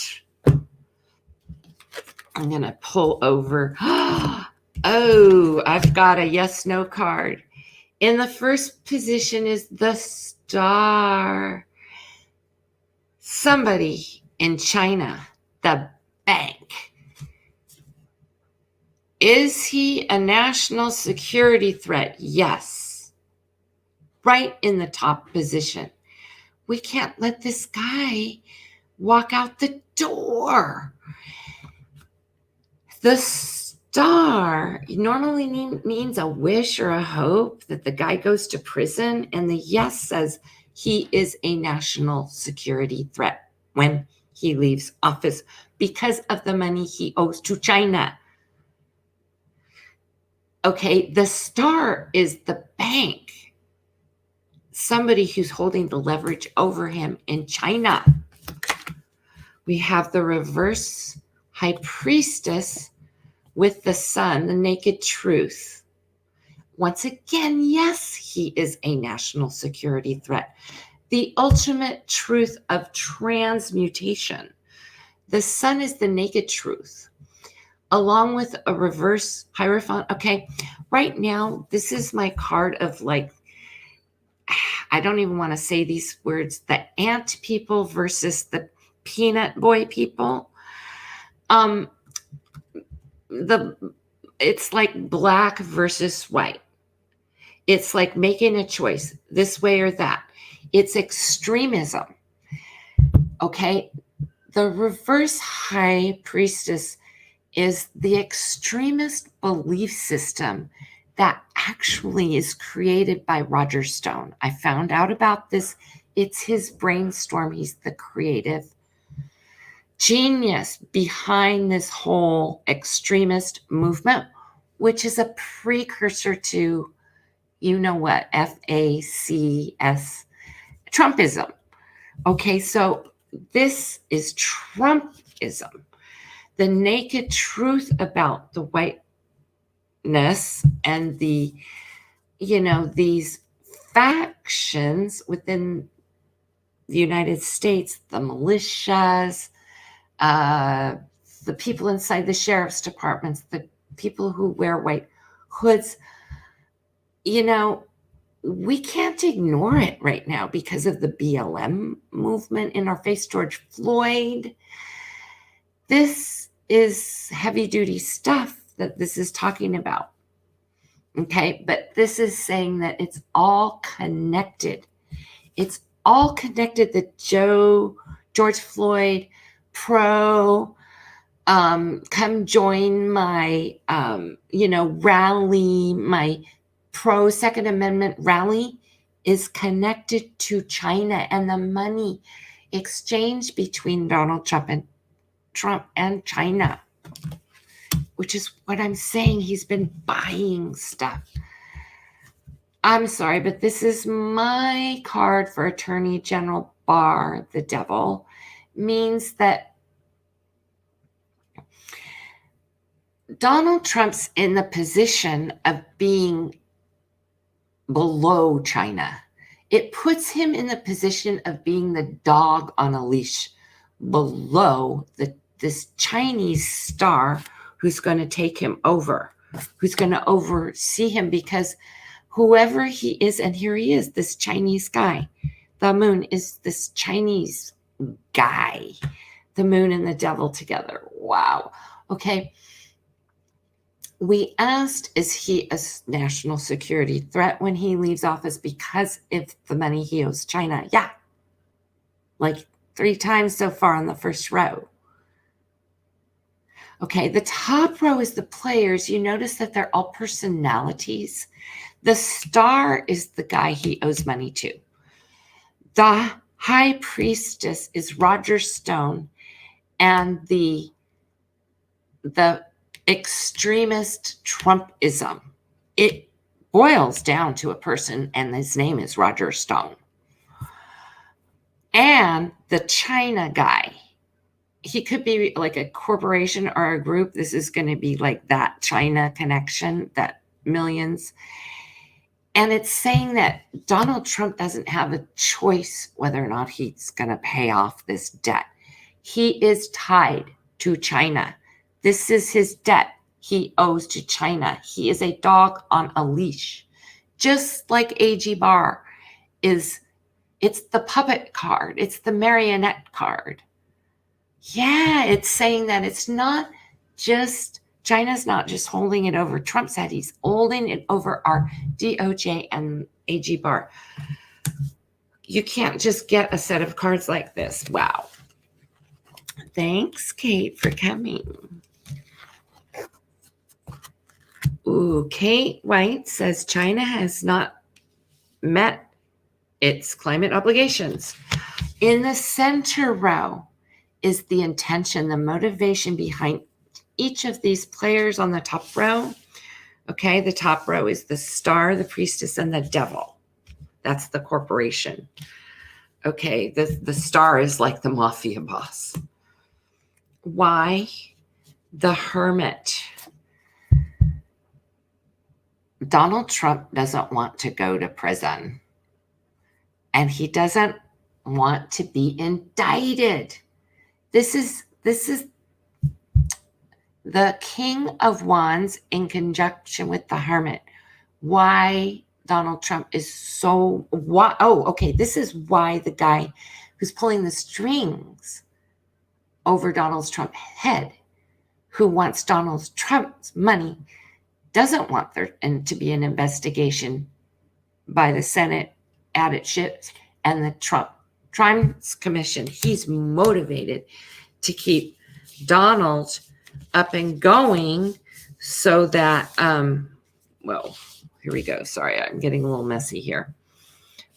I'm going to pull over. Oh, I've got a yes-no card. In the first position is the star. Somebody in China, the bank. Is he a national security threat? Yes. Right in the top position. We can't let this guy walk out the door. The star normally means a wish or a hope that the guy goes to prison, and the yes says he is a national security threat when he leaves office because of the money he owes to China. Okay, the star is the bank. Somebody who's holding the leverage over him in China. We have the reverse high priestess with the sun, the naked truth. Once again, yes, he is a national security threat. The ultimate truth of transmutation. The sun is the naked truth, along with a reverse hierophant. Okay, right now, this is my card of like, I don't even want to say these words, the ant people versus the peanut boy people. It's like black versus white. It's like making a choice this way or that. It's extremism. Okay. The reverse high priestess is the extremist belief system that actually is created by Roger Stone. I found out about this. It's his brainstorm. He's the creative genius behind this whole extremist movement, which is a precursor to, you know what, FACS, Trumpism. Okay, so this is Trumpism, the naked truth about the white and the, these factions within the United States, the militias, the people inside the sheriff's departments, the people who wear white hoods, we can't ignore it right now because of the BLM movement in our face, George Floyd. This is heavy duty stuff that this is talking about. Okay, but this is saying that it's all connected. It's all connected. The George Floyd pro, come join my, rally, my pro Second Amendment rally is connected to China and the money exchange between Donald Trump and China, which is what I'm saying. He's been buying stuff. I'm sorry, but this is my card for Attorney General Barr, the devil, means that Donald Trump's in the position of being below China. It puts him in the position of being the dog on a leash below this Chinese star who's going to take him over, who's going to oversee him, because whoever he is, and here he is, this Chinese guy. The moon is this Chinese guy. The moon and the devil together. Wow. Okay. We asked, is he a national security threat when he leaves office because of the money he owes China? Yeah. Like 3 times so far on the first row. Okay, the top row is the players. You notice that they're all personalities. The star is the guy he owes money to. The high priestess is Roger Stone, and the extremist Trumpism. It boils down to a person, and his name is Roger Stone. And the China guy, he could be like a corporation or a group. This is going to be like that China connection, that millions. And it's saying that Donald Trump doesn't have a choice whether or not he's going to pay off this debt. He is tied to China. This is his debt he owes to China. He is a dog on a leash. Just like A.G. Barr is, it's the puppet card. It's the marionette card. Yeah, it's saying that it's not just, China's not just holding it over Trump's head. He's holding it over our DOJ and A.G. Barr. You can't just get a set of cards like this. Wow. Thanks, Kate, for coming. Ooh, Kate White says China has not met its climate obligations. In the center row is the intention, the motivation behind each of these players on the top row. Okay, the top row is the star, the priestess, and the devil. That's the corporation. Okay, the star is like the mafia boss. Why? The hermit. Donald Trump doesn't want to go to prison, and he doesn't want to be indicted. This is the King of Wands in conjunction with the Hermit. Why Donald Trump is so, why? Oh, okay. This is why the guy who's pulling the strings over Donald Trump's head, who wants Donald Trump's money, doesn't want there to be an investigation by the Senate at its shit and the Trump's commission. He's motivated to keep Donald up and going so that, well, here we go. Sorry, I'm getting a little messy here.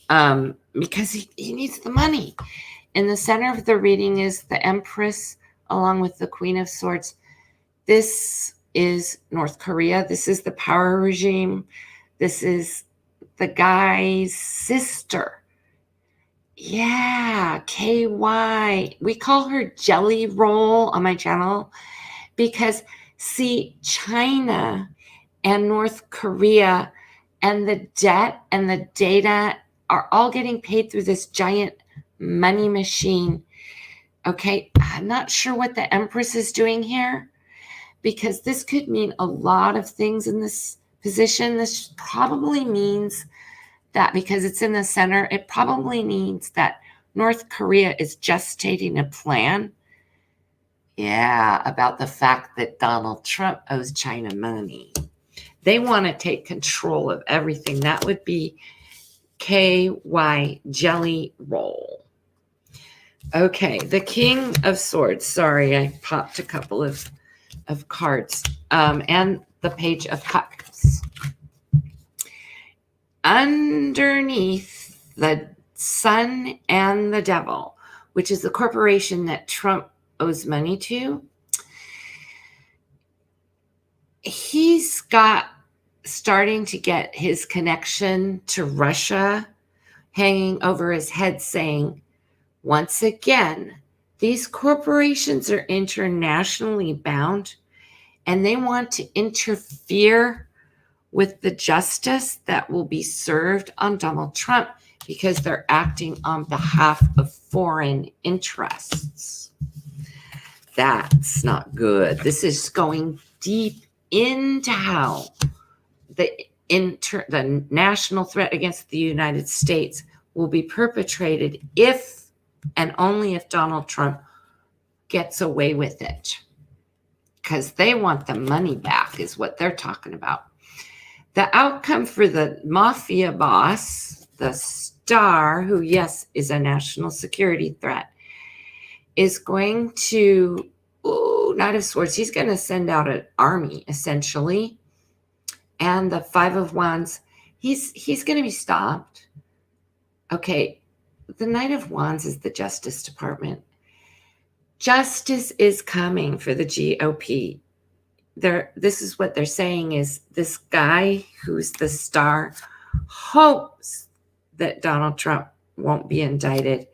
Because he needs the money. In the center of the reading is the Empress along with the Queen of Swords. This is North Korea. This is the power regime. This is the guy's sister. Yeah, KY. We call her Jelly Roll on my channel because, see, China and North Korea, and the debt and the data are all getting paid through this giant money machine. Okay, I'm not sure what the Empress is doing here, because this could mean a lot of things in this position. This probably means that, because it's in the center, it probably means that North Korea is gestating a plan. Yeah, about the fact that Donald Trump owes China money. They want to take control of everything. That would be KY jelly roll. Okay, the King of Swords. Sorry, I popped a couple of cards. And the Page of Cups. Underneath the Sun and the Devil, which is the corporation that Trump owes money to, he's starting to get his connection to Russia hanging over his head, saying, once again, these corporations are internationally bound, and they want to interfere with the justice that will be served on Donald Trump, because they're acting on behalf of foreign interests. That's not good. This is going deep into how the national threat against the United States will be perpetrated if and only if Donald Trump gets away with it, because they want the money back is what they're talking about. The outcome for the mafia boss, the Star, who, yes, is a national security threat, is going to, Knight of Swords, he's going to send out an army, essentially. And the Five of Wands, he's going to be stopped. Okay, the Knight of Wands is the Justice Department. Justice is coming for the GOP. This is what they're saying, is this guy who's the Star hopes that Donald Trump won't be indicted.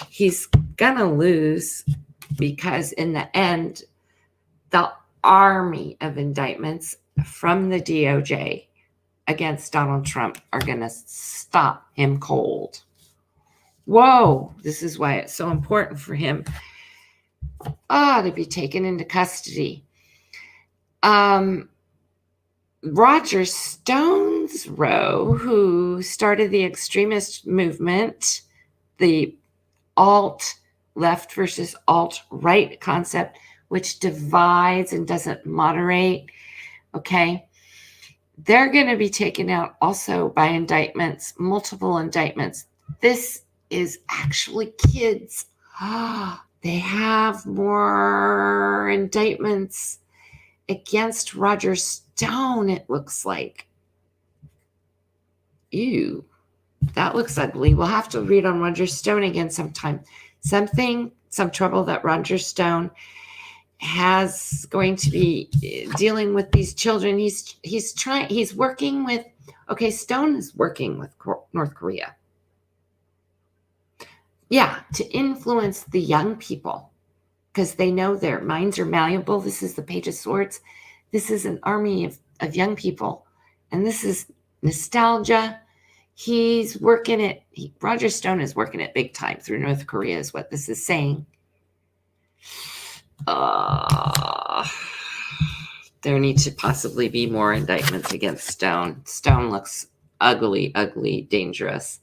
He's gonna lose, because in the end, the army of indictments from the DOJ against Donald Trump are gonna stop him cold. Whoa, this is why it's so important for him to be taken into custody. Roger Stone's Roe, who started the extremist movement, the alt-left versus alt-right concept, which divides and doesn't moderate, okay? They're going to be taken out also by indictments, multiple indictments. This is actually kids. They have more indictments against Roger Stone, it looks like. Ew, that looks ugly. We'll have to read on Roger Stone again sometime. Some trouble that Roger Stone has going to be dealing with these children. He's working with, Stone is working with North Korea. Yeah, to influence the young people, because they know their minds are malleable. This is the Page of Swords. This is an army of young people. And this is nostalgia. He's working it. Roger Stone is working it big time through North Korea, is what this is saying. There need to possibly be more indictments against Stone. Stone looks ugly, ugly, dangerous.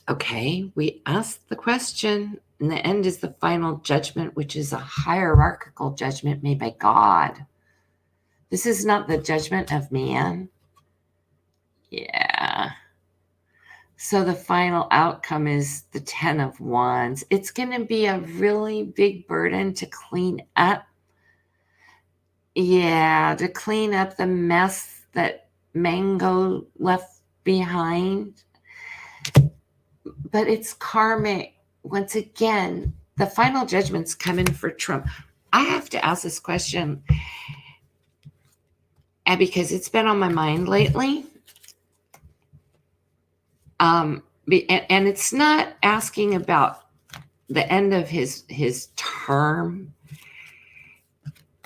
Okay, we asked the question, and the end is the final judgment, which is a hierarchical judgment made by God. This is not the judgment of man. Yeah. So the final outcome is the Ten of Wands. It's going to be a really big burden to clean up. Yeah, to clean up the mess that Mango left behind. But it's karmic. Once again, the final judgment's coming for Trump. I have to ask this question, and because it's been on my mind lately. And it's not asking about the end of his term.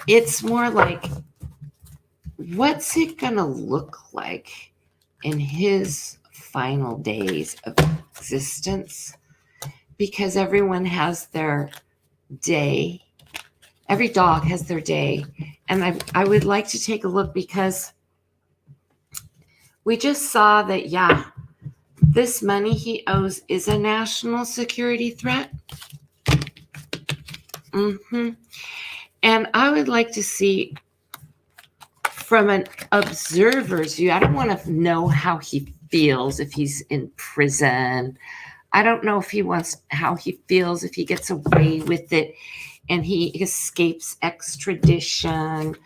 It's more like what's it going to look like in his final days of existence? Because everyone has their day. Every dog has their day. And I would like to take a look, because we just saw that, yeah, this money he owes is a national security threat. And I would like to see from an observer's view. I don't want to know how he feels if he's in prison. I don't know if he wants how he feels if he gets away with it and he escapes extradition.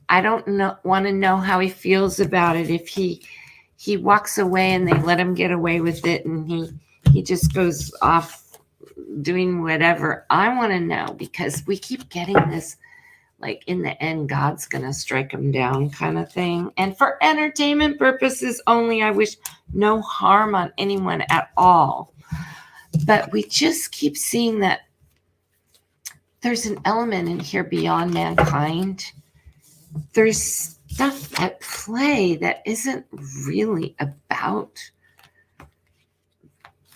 I don't want to know how he feels about it if he walks away and they let him get away with it and he just goes off doing whatever. I want to know, because we keep getting this, like, in the end, God's going to strike him down kind of thing. And for entertainment purposes only, I wish no harm on anyone at all. But we just keep seeing that there's an element in here beyond mankind. There's stuff at play that isn't really about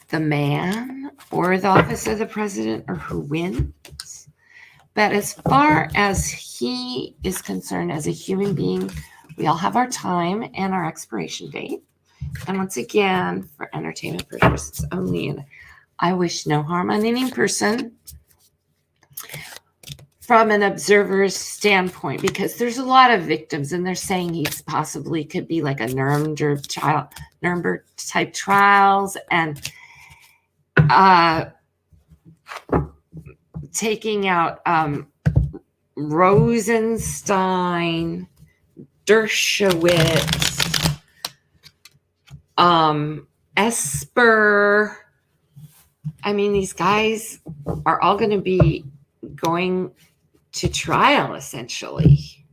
the man or the office of the president or who wins. But as far as he is concerned, as a human being, we all have our time and our expiration date. And once again, for entertainment purposes only, and I wish no harm on any person from an observer's standpoint, because there's a lot of victims, and they're saying he's possibly could be like a Nuremberg type trials, and taking out Rosenstein, Dershowitz, Esper. I mean, these guys are all going to be going to trial, essentially.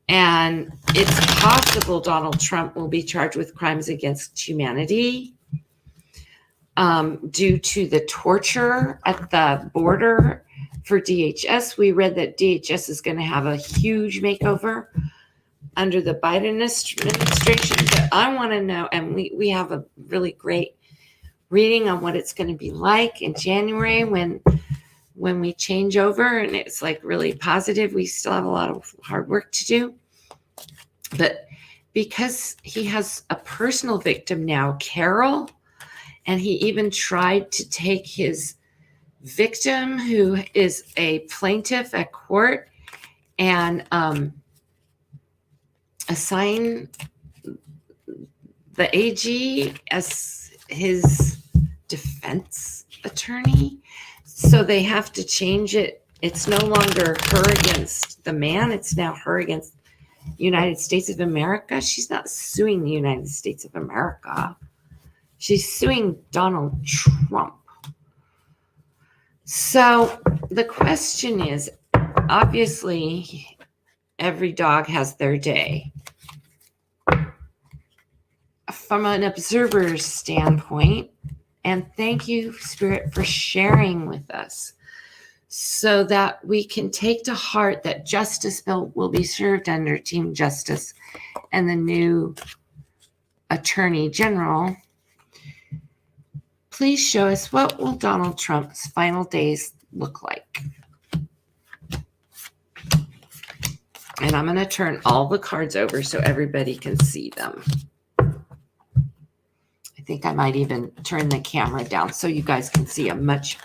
And it's possible Donald Trump will be charged with crimes against humanity due to the torture at the border for DHS. We read that DHS is going to have a huge makeover under the Biden administration. But I want to know, and we have a really great reading on what it's going to be like in January when we change over, and it's like really positive. We still have a lot of hard work to do. But because he has a personal victim now, Carol, and he even tried to take his victim, who is a plaintiff at court, and assign the AG as his defense attorney. So they have to change it. It's no longer her against the man. It's now her against the United States of America. She's not suing the United States of America. She's suing Donald Trump. So the question is, obviously, every dog has their day. From an observer's standpoint, and thank you, Spirit, for sharing with us so that we can take to heart that justice will be served under Team Justice and the new Attorney General. Please show us, what will Donald Trump's final days look like? And I'm going to turn all the cards over so everybody can see them. I think I might even turn the camera down so you guys can see a much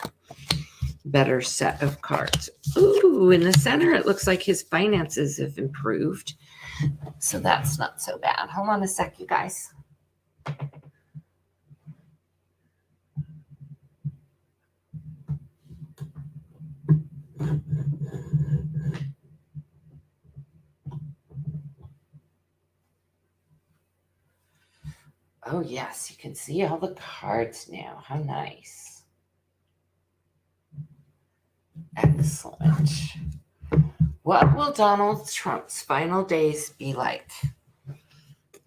better set of cards. Ooh, in the center, it looks like his finances have improved. So that's not so bad. Hold on a sec, you guys. Oh, yes, you can see all the cards now. How nice. Excellent. What will Donald Trump's final days be like?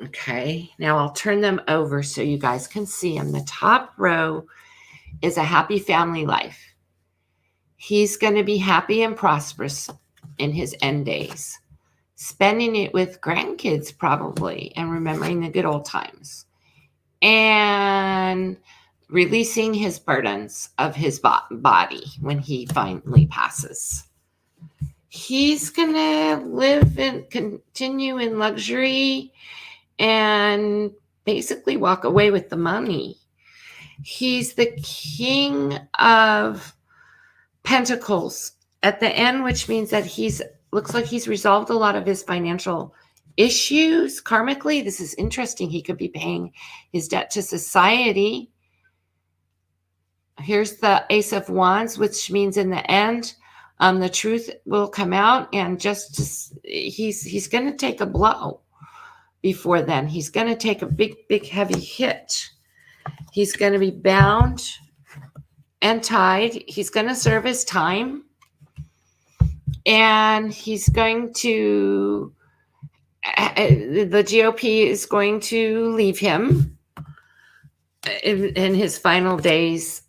Okay, now I'll turn them over so you guys can see them. The top row is a happy family life. He's going to be happy and prosperous in his end days. spending it with grandkids probably and remembering the good old times and releasing his burdens of his body when he finally passes. He's going to live and continue in luxury and basically walk away with the money. He's the King of Pentacles at the end, which means that looks like he's resolved a lot of his financial issues karmically. This is interesting. He could be paying his debt to society. Here's the Ace of Wands, which means in the end, the truth will come out, and he's going to take a blow before then. He's going to take a big, heavy hit. He's going to be bound and tied. He's going to serve his time. And he's going to, the GOP is going to leave him in his final days.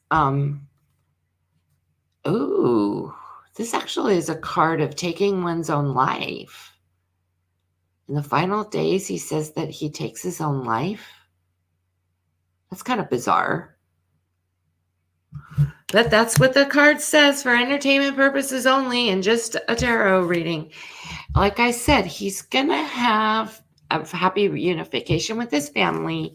Ooh, this actually is a card of taking one's own life. In the final days, he says that he takes his own life. That's kind of bizarre. But that's what the card says for entertainment purposes only and just a tarot reading. Like I said, he's going to have a happy reunification with his family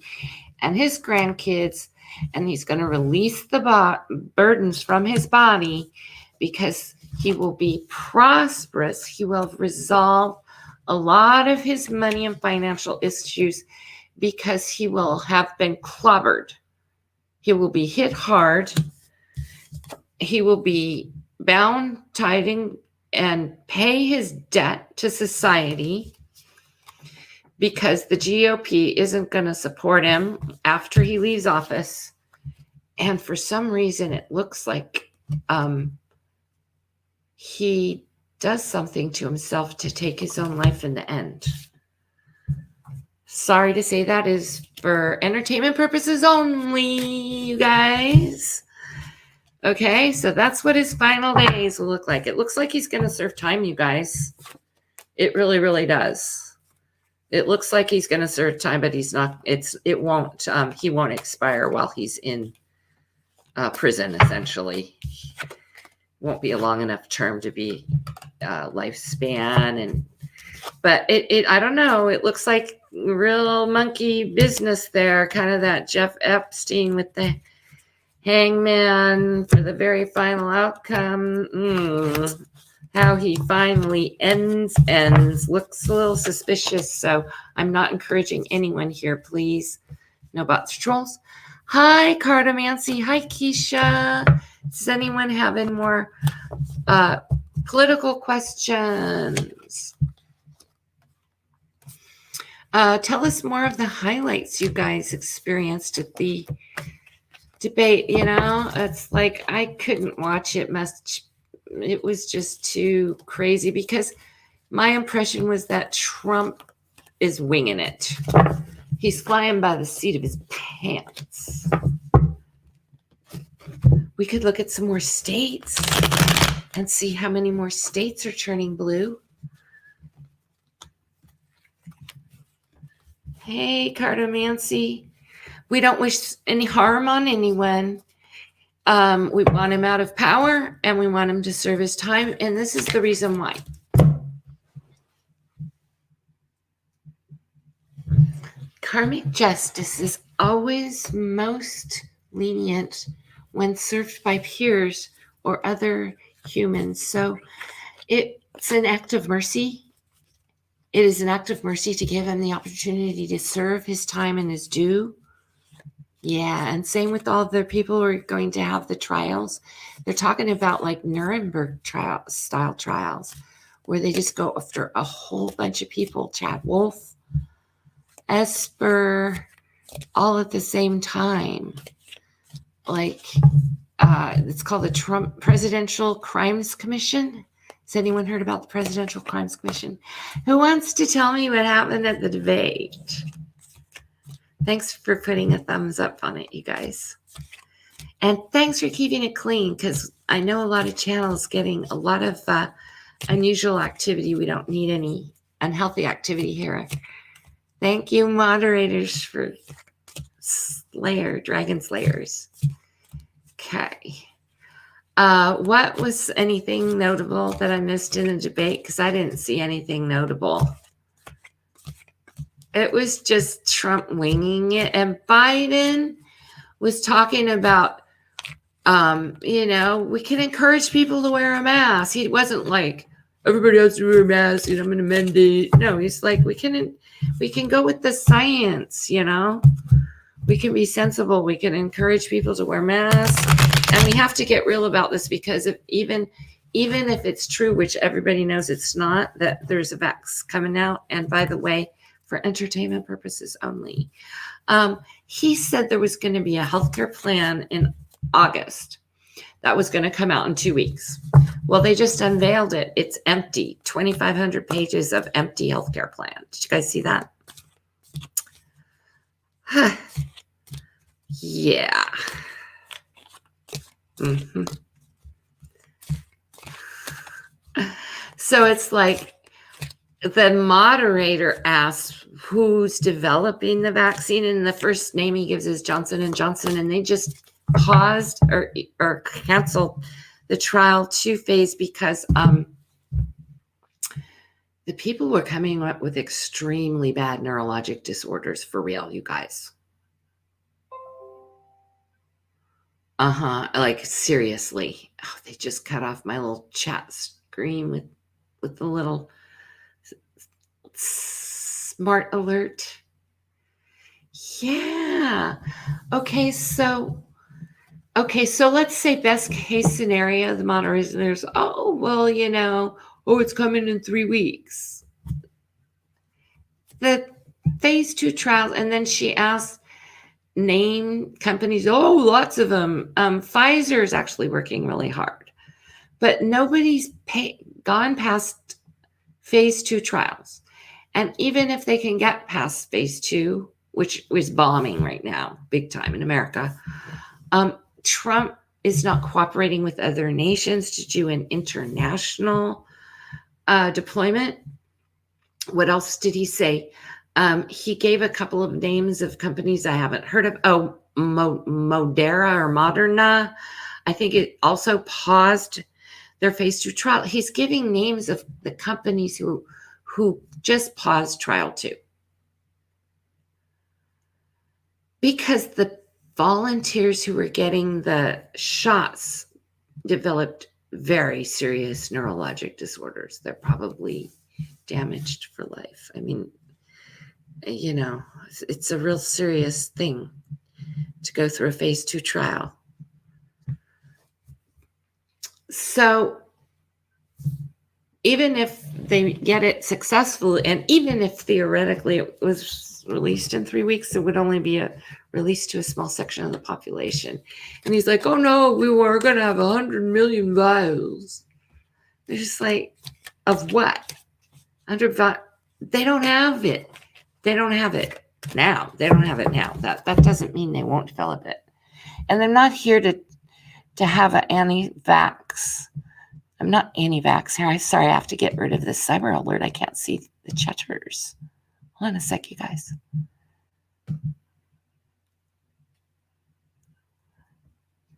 and his grandkids, and he's going to release the burdens from his body because he will be prosperous. He will resolve a lot of his money and financial issues because he will have been clobbered. He will be hit hard. He will be bound, tied, and pay his debt to society because the GOP isn't going to support him after he leaves office. And for some reason, it looks like he does something to himself to take his own life in the end. Sorry to say that is for entertainment purposes only, you guys. Okay, so that's what his final days will look like. It looks like he's going to serve time, you guys. It really, really does. It looks like he's going to serve time, but he's not. He won't expire while he's in prison, essentially. Won't be a long enough term to be lifespan. But I don't know. It looks like real monkey business there, kind of that Jeff Epstein with the hangman for the very final outcome. How he finally ends looks a little suspicious. So I'm not encouraging anyone here. Please, no bots, trolls. Hi, Cartomancy. Hi, Keisha. Does anyone have any more political questions? Tell us more of the highlights you guys experienced at the debate. It's like I couldn't watch it much. It was just too crazy because my impression was that Trump is winging it. He's flying by the seat of his pants. We could look at some more states and see how many more states are turning blue. Hey, Cartomancy. We don't wish any harm on anyone. We want him out of power, and we want him to serve his time, and this is the reason why. Karmic justice is always most lenient when served by peers or other humans. So it's an act of mercy. It is an act of mercy to give him the opportunity to serve his time and his due. Yeah, and same with all the people who are going to have the trials. They're talking about like Nuremberg style trials, where they just go after a whole bunch of people. Chad Wolf, Esper, all at the same time. Like, it's called the Trump Presidential Crimes Commission. Has anyone heard about the Presidential Crimes Commission? Who wants to tell me what happened at the debate? Thanks for putting a thumbs up on it, you guys. And thanks for keeping it clean, because I know a lot of channels getting a lot of unusual activity. We don't need any unhealthy activity here. Thank you, moderators, for dragon slayers. Okay. What was anything notable that I missed in the debate? Because I didn't see anything notable. It was just Trump winging it. And Biden was talking about, we can encourage people to wear a mask. He wasn't like, everybody has to wear a mask and I'm going to mandate. No, he's like, we can go with the science, We can be sensible. We can encourage people to wear masks. And we have to get real about this, because even if it's true, which everybody knows it's not, that there's a vax coming out. And by the way, for entertainment purposes only. He said there was going to be a healthcare plan in August that was going to come out in 2 weeks. Well, they just unveiled it. It's empty. 2,500 pages of empty healthcare plan. Did you guys see that? Yeah. Mm-hmm. So it's like the moderator asks who's developing the vaccine, and the first name he gives is Johnson & Johnson, and they just paused or canceled the trial 2 phase because the people were coming up with extremely bad neurologic disorders, for real, you guys. Like seriously. Oh, they just cut off my little chat screen with the little smart alert. Yeah. Okay, so let's say best case scenario, the moderators, it's coming in 3 weeks. The phase 2 trials, and then she asked, name companies. Lots of them. Pfizer is actually working really hard, but nobody's gone past phase 2 trials. And even if they can get past phase 2, which is bombing right now, big time in America, Trump is not cooperating with other nations to do an international deployment. What else did he say? He gave a couple of names of companies I haven't heard of. Moderna. I think it also paused their phase 2 trial. He's giving names of the companies who just paused trial 2. Because the volunteers who were getting the shots developed very serious neurologic disorders. They're probably damaged for life. I mean, it's a real serious thing to go through a phase 2 trial. So even if they get it successful, and even if theoretically it was released in 3 weeks, it would only be released to a small section of the population. And he's like, oh no, we were going to have 100 million vials. They're just like, of what? 100 vials? They don't have it. They don't have it now. They don't have it now. That doesn't mean they won't develop it. And I'm not here to have an anti-vax. I'm not anti-vax here. I'm sorry, I have to get rid of this cyber alert. I can't see the chatters. Hold on a sec, you guys.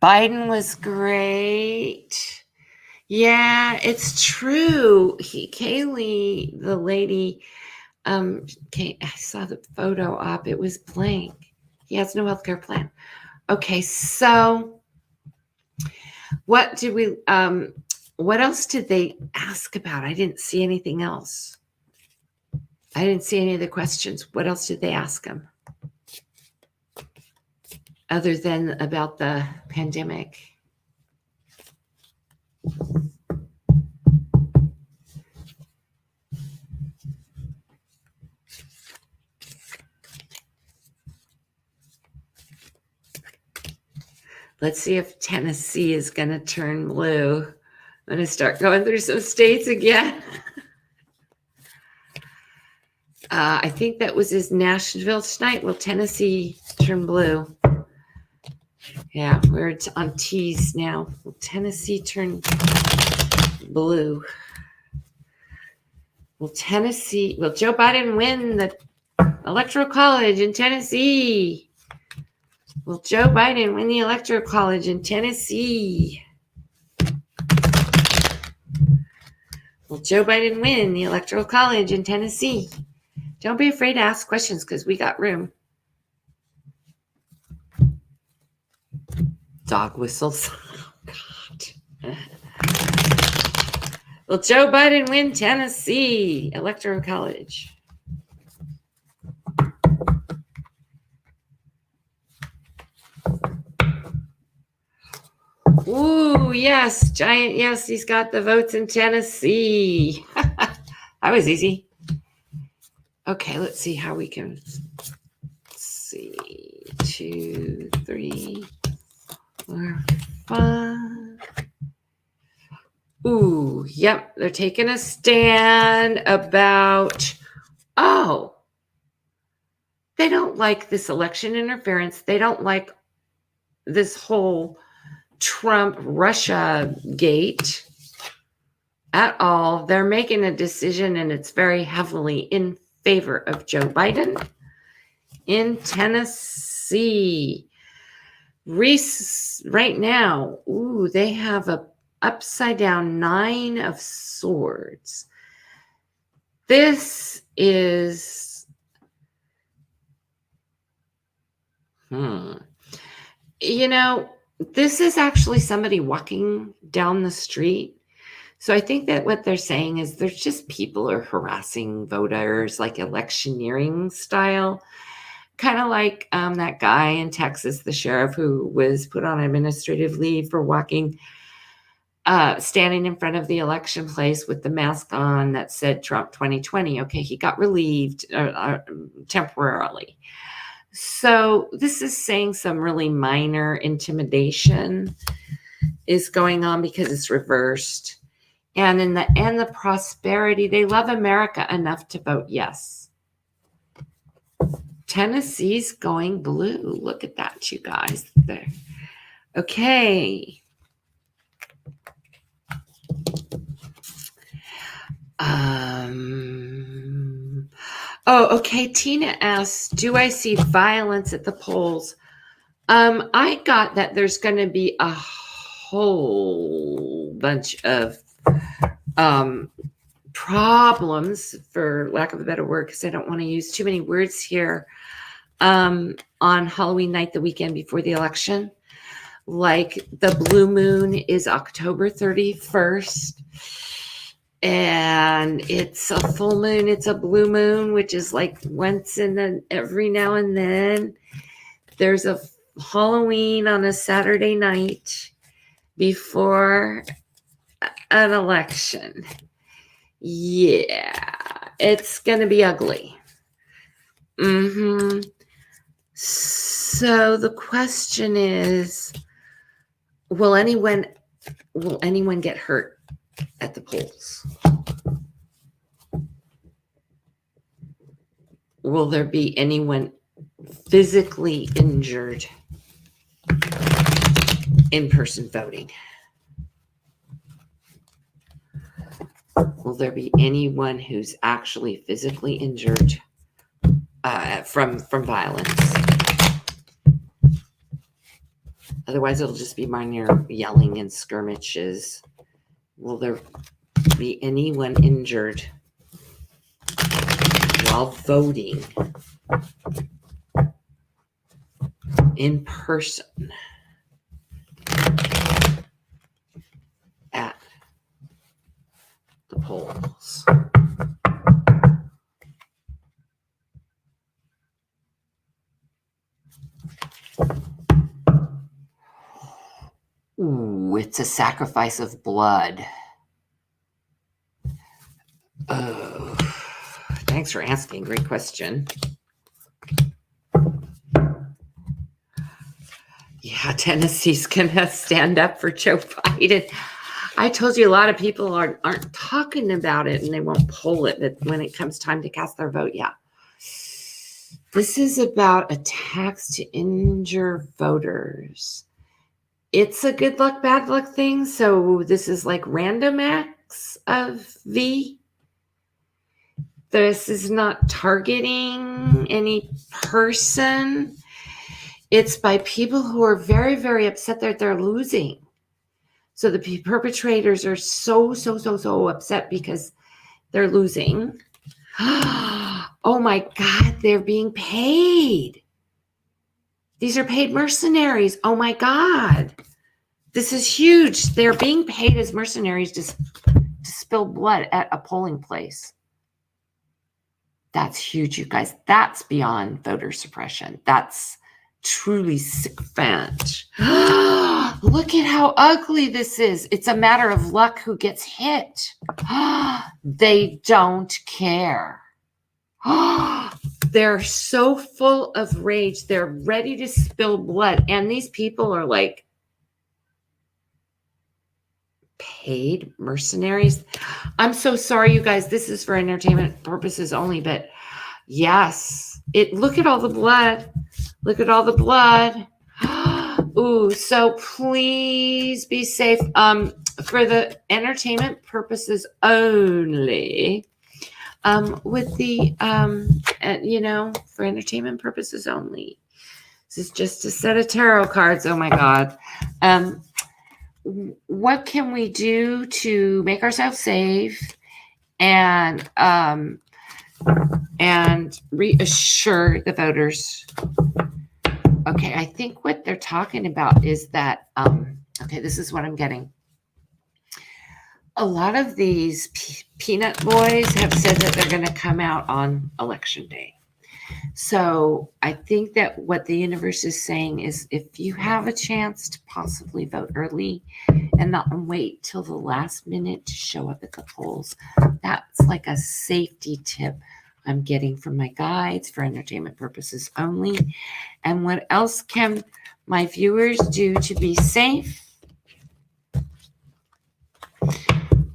Biden was great. Yeah, it's true. Kaylee, the lady, I saw the photo op. It was blank. He has no healthcare plan. Okay, so what else did they ask about? I didn't see anything else. I didn't see any of the questions. What else did they ask him? Other than about the pandemic. Let's see if Tennessee is going to turn blue. I'm going to start going through some states again. I think that was his Nashville tonight. Will Tennessee turn blue? Yeah, we're on T's now. Will Tennessee turn blue? Will Joe Biden win the Electoral College in Tennessee? Will Joe Biden win the Electoral College in Tennessee? Will Joe Biden win the Electoral College in Tennessee? Don't be afraid to ask questions because we got room. Dog whistles. Oh, God. Will Joe Biden win Tennessee Electoral College? Ooh, yes, giant yes, he's got the votes in Tennessee. That was easy. Okay, let's see how we can see. 2, 3, 4, 5. Ooh, yep, they're taking a stand about, they don't like this election interference. They don't like this whole Trump-Russia gate at all. They're making a decision, and it's very heavily in favor of Joe Biden in Tennessee. Right now, they have a upside down 9 of Swords. This is this is actually somebody walking down the street. So I think that what they're saying is there's just people are harassing voters, like electioneering style, kind of like that guy in Texas, the sheriff who was put on administrative leave for standing in front of the election place with the mask on that said Trump 2020. Okay, he got relieved temporarily. So this is saying some really minor intimidation is going on because it's reversed. And in the end, the prosperity, they love America enough to vote yes. Tennessee's going blue. Look at that, you guys. There. Okay. Okay. Tina asks, do I see violence at the polls? I got that there's going to be a whole bunch of problems, for lack of a better word, because I don't want to use too many words here, on Halloween night, the weekend before the election. Like the blue moon is October 31st. And it's a full moon. It's a blue moon, which is like once every now and then. There's a Halloween on a Saturday night before an election. Yeah, it's going to be ugly. So the question is, will anyone get hurt at the polls? Will there be anyone physically injured in-person voting? Will there be anyone who's actually physically injured from violence? Otherwise, it'll just be minor yelling and skirmishes. Will there be anyone injured while voting in person at the polls? Ooh, it's a sacrifice of blood. Oh, thanks for asking. Great question. Yeah, Tennessee's gonna stand up for Joe Biden. I told you a lot of people aren't talking about it, and they won't poll it, but when it comes time to cast their vote, yeah. This is about attacks to injure voters. It's a good luck, bad luck thing. So this is like random acts of V. This is not targeting any person. It's by people who are very, very upset that they're losing. So the perpetrators are so upset because they're losing. Oh my God, they're being paid. These are paid mercenaries. Oh my God. This is huge. They're being paid as mercenaries to spill blood at a polling place. That's huge, you guys. That's beyond voter suppression. That's truly sycophant. Look at how ugly this is. It's a matter of luck who gets hit. They don't care. They're so full of rage. They're ready to spill blood. And these people are like paid mercenaries. I'm so sorry, you guys. This is for entertainment purposes only, but yes, look at all the blood. Look at all the blood. Ooh, so please be safe. For the entertainment purposes only. With the for entertainment purposes only. This is just a set of tarot cards. Oh my God. What can we do to make ourselves safe and reassure the voters? Okay, I think what they're talking about is that, okay, this is what I'm getting. A lot of these peanut boys have said that they're going to come out on election day. So I think that what the universe is saying is if you have a chance to possibly vote early and not wait till the last minute to show up at the polls, that's like a safety tip I'm getting from my guides for entertainment purposes only. And what else can my viewers do to be safe?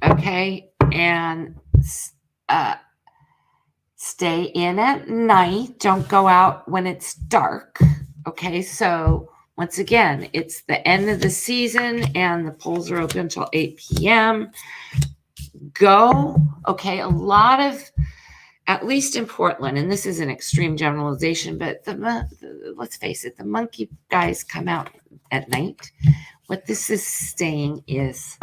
Okay, and stay in at night. Don't go out when it's dark. Okay, so once again, it's the end of the season and the polls are open until 8 p.m. Go. Okay, a lot of, at least in Portland, and this is an extreme generalization, but let's face it, the monkey guys come out at night. What this is saying is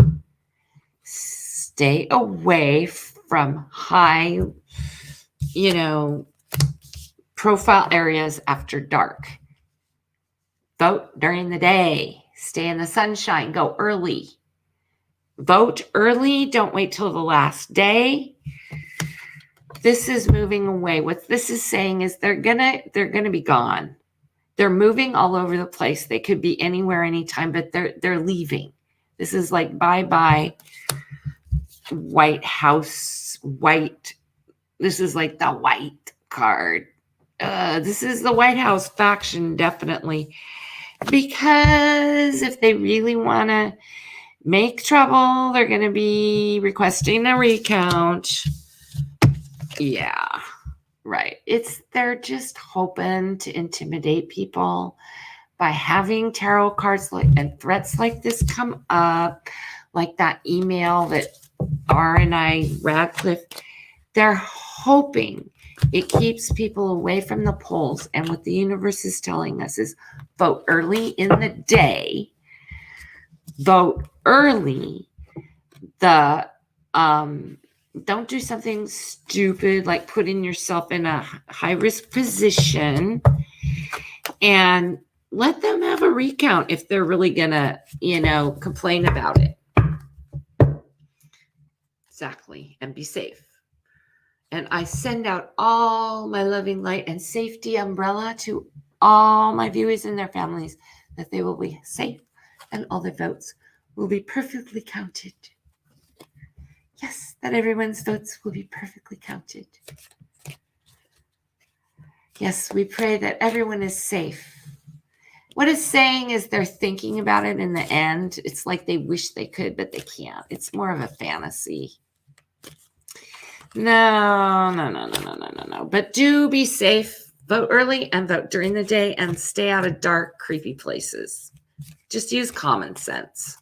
stay away from high, profile areas after dark. Vote during the day. Stay in the sunshine. Go early. Vote early. Don't wait till the last day. This is moving away. What this is saying is they're gonna be gone. They're moving all over the place. They could be anywhere, anytime, but they're leaving. This is like bye-bye White House, white. This is like the white card. This is the White House faction, definitely. Because if they really want to make trouble, they're going to be requesting a recount. Yeah, right. They're just hoping to intimidate people by having tarot cards and threats like this come up, like that email that R&I Radcliffe. They're hoping it keeps people away from the polls. And what the universe is telling us is vote early in the day. Vote early. Don't do something stupid like putting yourself in a high-risk position, and let them have a recount if they're really gonna, complain about it. Exactly. And be safe. And I send out all my loving light and safety umbrella to all my viewers and their families, that they will be safe and all their votes will be perfectly counted. Yes, that everyone's votes will be perfectly counted. Yes, we pray that everyone is safe. What it's saying is they're thinking about it in the end. It's like they wish they could, but they can't. It's more of a fantasy. No. But do be safe. Vote early and vote during the day and stay out of dark, creepy places. Just use common sense.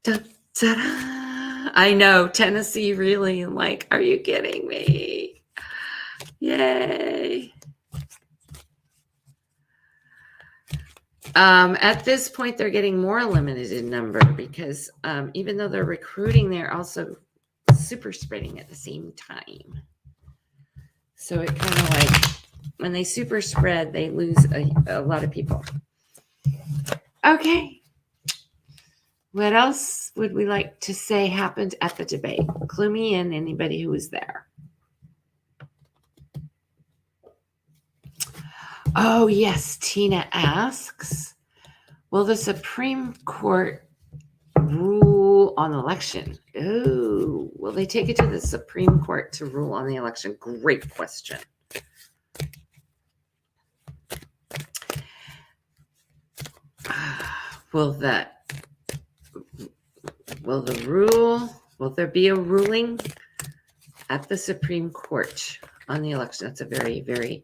Dun, Ta-da! I know, Tennessee really, like, are you kidding me? Yay. At this point, they're getting more limited in number because even though they're recruiting, they're also super spreading at the same time. So it kind of like, when they super spread, they lose a lot of people. Okay. What else would we like to say happened at the debate? Clue me in, anybody who was there. Oh, yes. Tina asks, will the Supreme Court rule on election? Oh, will they take it to the Supreme Court to rule on the election? Great question. Will there be a ruling at the Supreme Court on the election? That's a very, very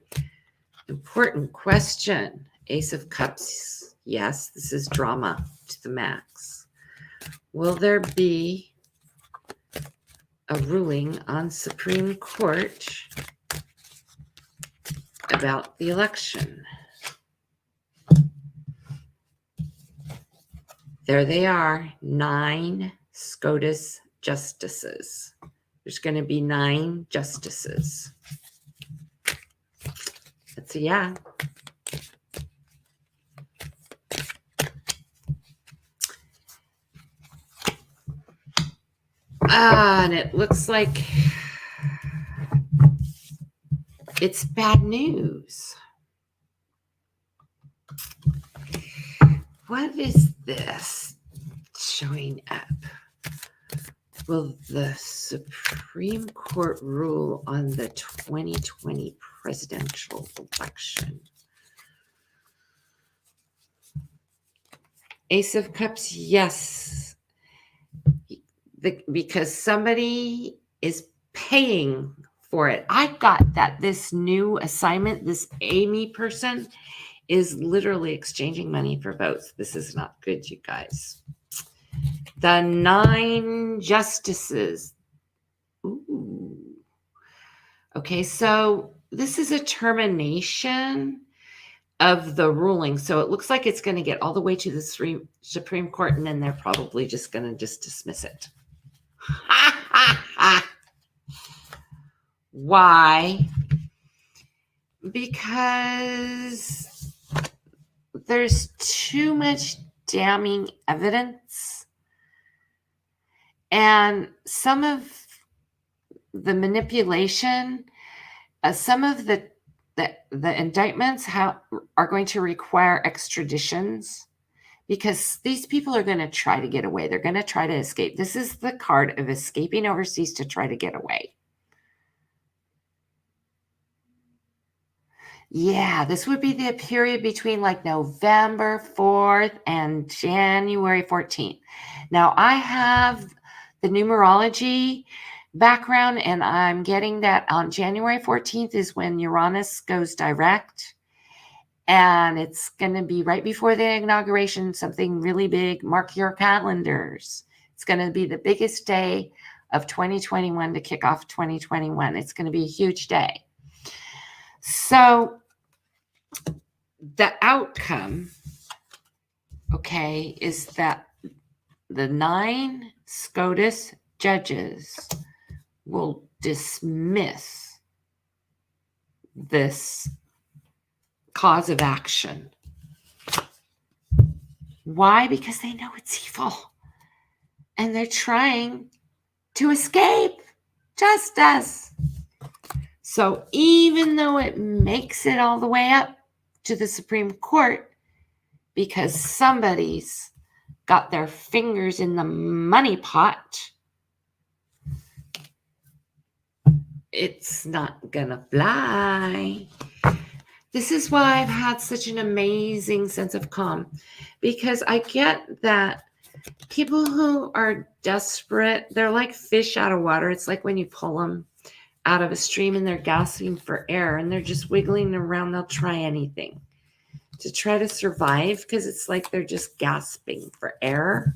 important question. Ace of Cups. Yes, this is drama to the max. Will there be a ruling on Supreme Court about the election? There they are, 9 SCOTUS justices. There's going to be 9 justices. That's a yeah. And it looks like it's bad news. What is this showing up? Will the Supreme Court rule on the 2020 presidential election? Ace of Cups, yes. Because somebody is paying for it. I got that this new assignment, this Amy person, is literally exchanging money for votes. This is not good, you guys. The 9 justices. Ooh. Okay, so this is a termination of the ruling. So it looks like it's going to get all the way to the Supreme Court, and then they're probably just going to dismiss it. Why? Because there's too much damning evidence, and some of the manipulation, some of the indictments are going to require extraditions, because these people are going to try to get away. They're going to try to escape. This is the card of escaping overseas to try to get away. Yeah, this would be the period between like November 4th and January 14th. Now, I have the numerology background, and I'm getting that on January 14th is when Uranus goes direct. And it's going to be right before the inauguration, something really big. Mark your calendars. It's going to be the biggest day of 2021 to kick off 2021. It's going to be a huge day. So the outcome, okay, is that the 9 SCOTUS judges will dismiss this cause of action. Why? Because they know it's evil, and they're trying to escape justice. So even though it makes it all the way up to the Supreme Court, because somebody's got their fingers in the money pot, it's not gonna fly. This is why I've had such an amazing sense of calm, because I get that people who are desperate, they're like fish out of water. It's like when you pull them out of a stream and they're gasping for air and they're just wiggling around. They'll try anything to try to survive, because it's like they're just gasping for air.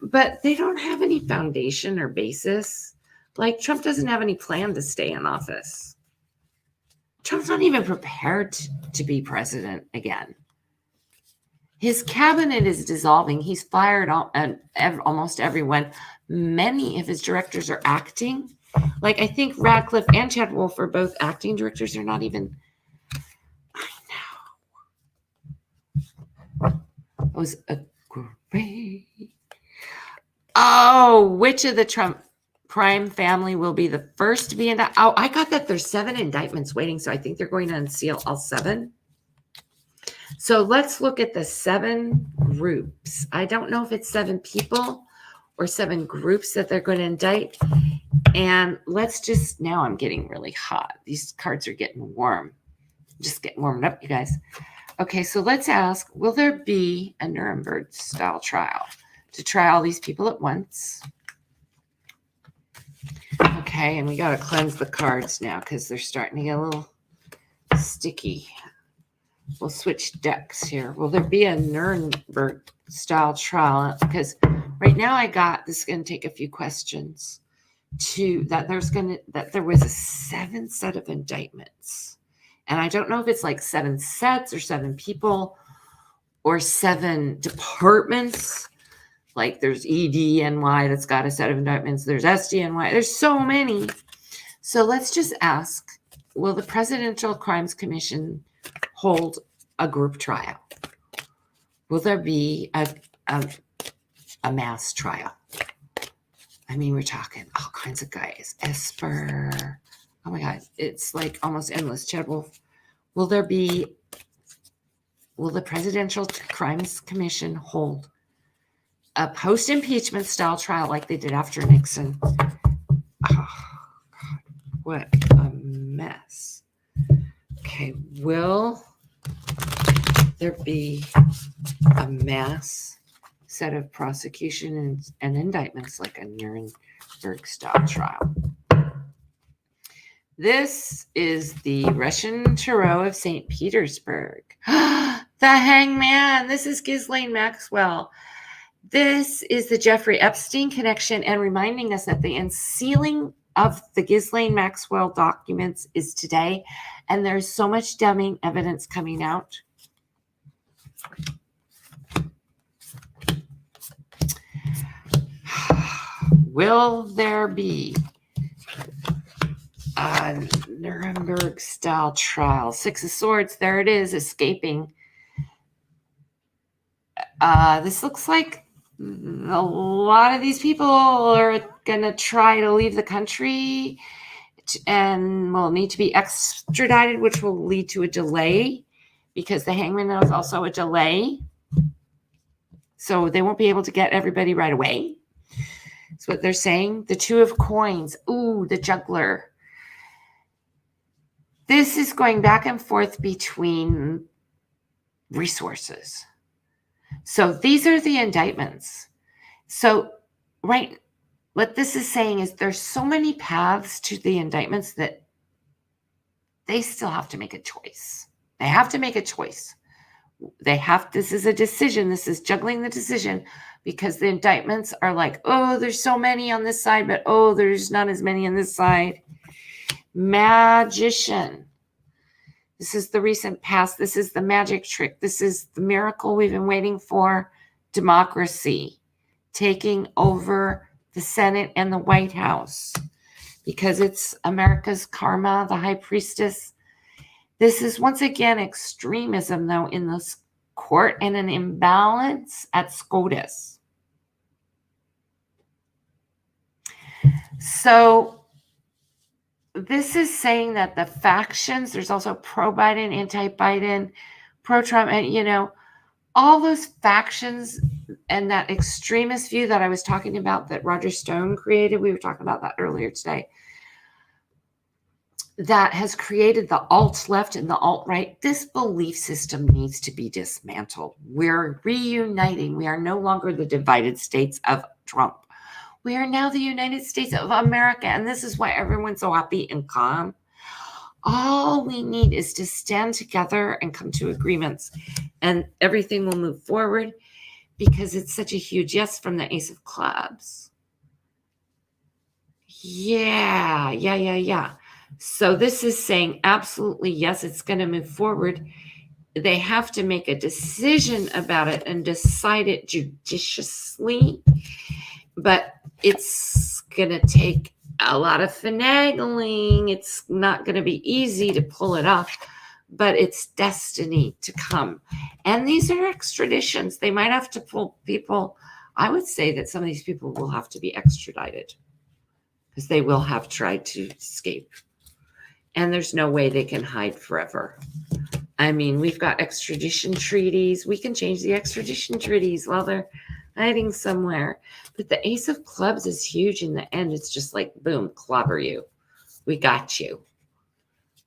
But they don't have any foundation or basis. Like, Trump doesn't have any plan to stay in office. Trump's not even prepared to be president again. His cabinet is dissolving. He's fired almost everyone. Many of his directors are acting. Like, I think Radcliffe and Chad Wolf are both acting directors. They're not even... I know. It was a great... Oh, which of the Trump crime family will be the first to be indicted? Oh, I got that there's 7 indictments waiting, so I think they're going to unseal all 7. So let's look at the 7 groups. I don't know if it's 7 people or 7 groups that they're going to indict. And let's just, now I'm getting really hot. These cards are getting warm. Just getting warmed up, you guys. Okay, so let's ask, will there be a Nuremberg style trial to try all these people at once? Okay, and we got to cleanse the cards now because they're starting to get a little sticky. We'll switch decks here. Will there be a Nuremberg style trial? Because right now this is going to take a few questions that there was a 7 set of indictments. And I don't know if it's like 7 sets or 7 people or 7 departments. Like, there's EDNY that's got a set of indictments. There's SDNY. There's so many. So let's just ask, will the Presidential Crimes Commission hold a group trial? Will there be a mass trial? I mean, we're talking all kinds of guys. Esper. Oh my God. It's like almost endless. Chad Wolf. Will the Presidential Crimes Commission hold a post-impeachment style trial like they did after Nixon? Oh, God. What a mess. Okay. Will there be a mass set of prosecution and indictments like a Nuremberg style trial? This is the Russian Tarot of St. Petersburg. The Hangman. This is Ghislaine Maxwell. This is the Jeffrey Epstein connection, and reminding us that the unsealing of the Ghislaine Maxwell documents is today, and there's so much damning evidence coming out. Will there be a Nuremberg style trial? 6 of Swords, there it is, escaping. This looks like a lot of these people are going to try to leave the country and will need to be extradited, which will lead to a delay because the Hangman is also a delay. So they won't be able to get everybody right away. That's what they're saying. The 2 of Coins. Ooh, the Juggler. This is going back and forth between resources. So these are the indictments. So, right, what this is saying is there's so many paths to the indictments that they still have to make a choice. They have to make a choice. This is a decision. This is juggling the decision because the indictments are like, oh, there's so many on this side, but oh, there's not as many on this side. Magician. This is the recent past. This is the magic trick. This is the miracle we've been waiting for. Democracy taking over the Senate and the White House because it's America's karma, the high priestess. This is once again extremism, though, in this court and an imbalance at SCOTUS. So this is saying that the factions, there's also pro-Biden, anti-Biden, pro-Trump, and, all those factions and that extremist view that I was talking about that Roger Stone created, we were talking about that earlier today, that has created the alt-left and the alt-right. This belief system needs to be dismantled. We're reuniting. We are no longer the divided states of Trump. We are now the United States of America, and this is why everyone's so happy and calm. All we need is to stand together and come to agreements, and everything will move forward because it's such a huge yes from the Ace of Clubs. Yeah. So this is saying absolutely yes, it's going to move forward. They have to make a decision about it and decide it judiciously, but it's going to take a lot of finagling. It's not going to be easy to pull it off, but it's destiny to come. And these are extraditions. They might have to pull people. I would say that some of these people will have to be extradited because they will have tried to escape. And there's no way they can hide forever. I mean, we've got extradition treaties. We can change the extradition treaties while they're hiding somewhere. But the Ace of Clubs is huge in the end. It's just like, boom, clobber you. We got you.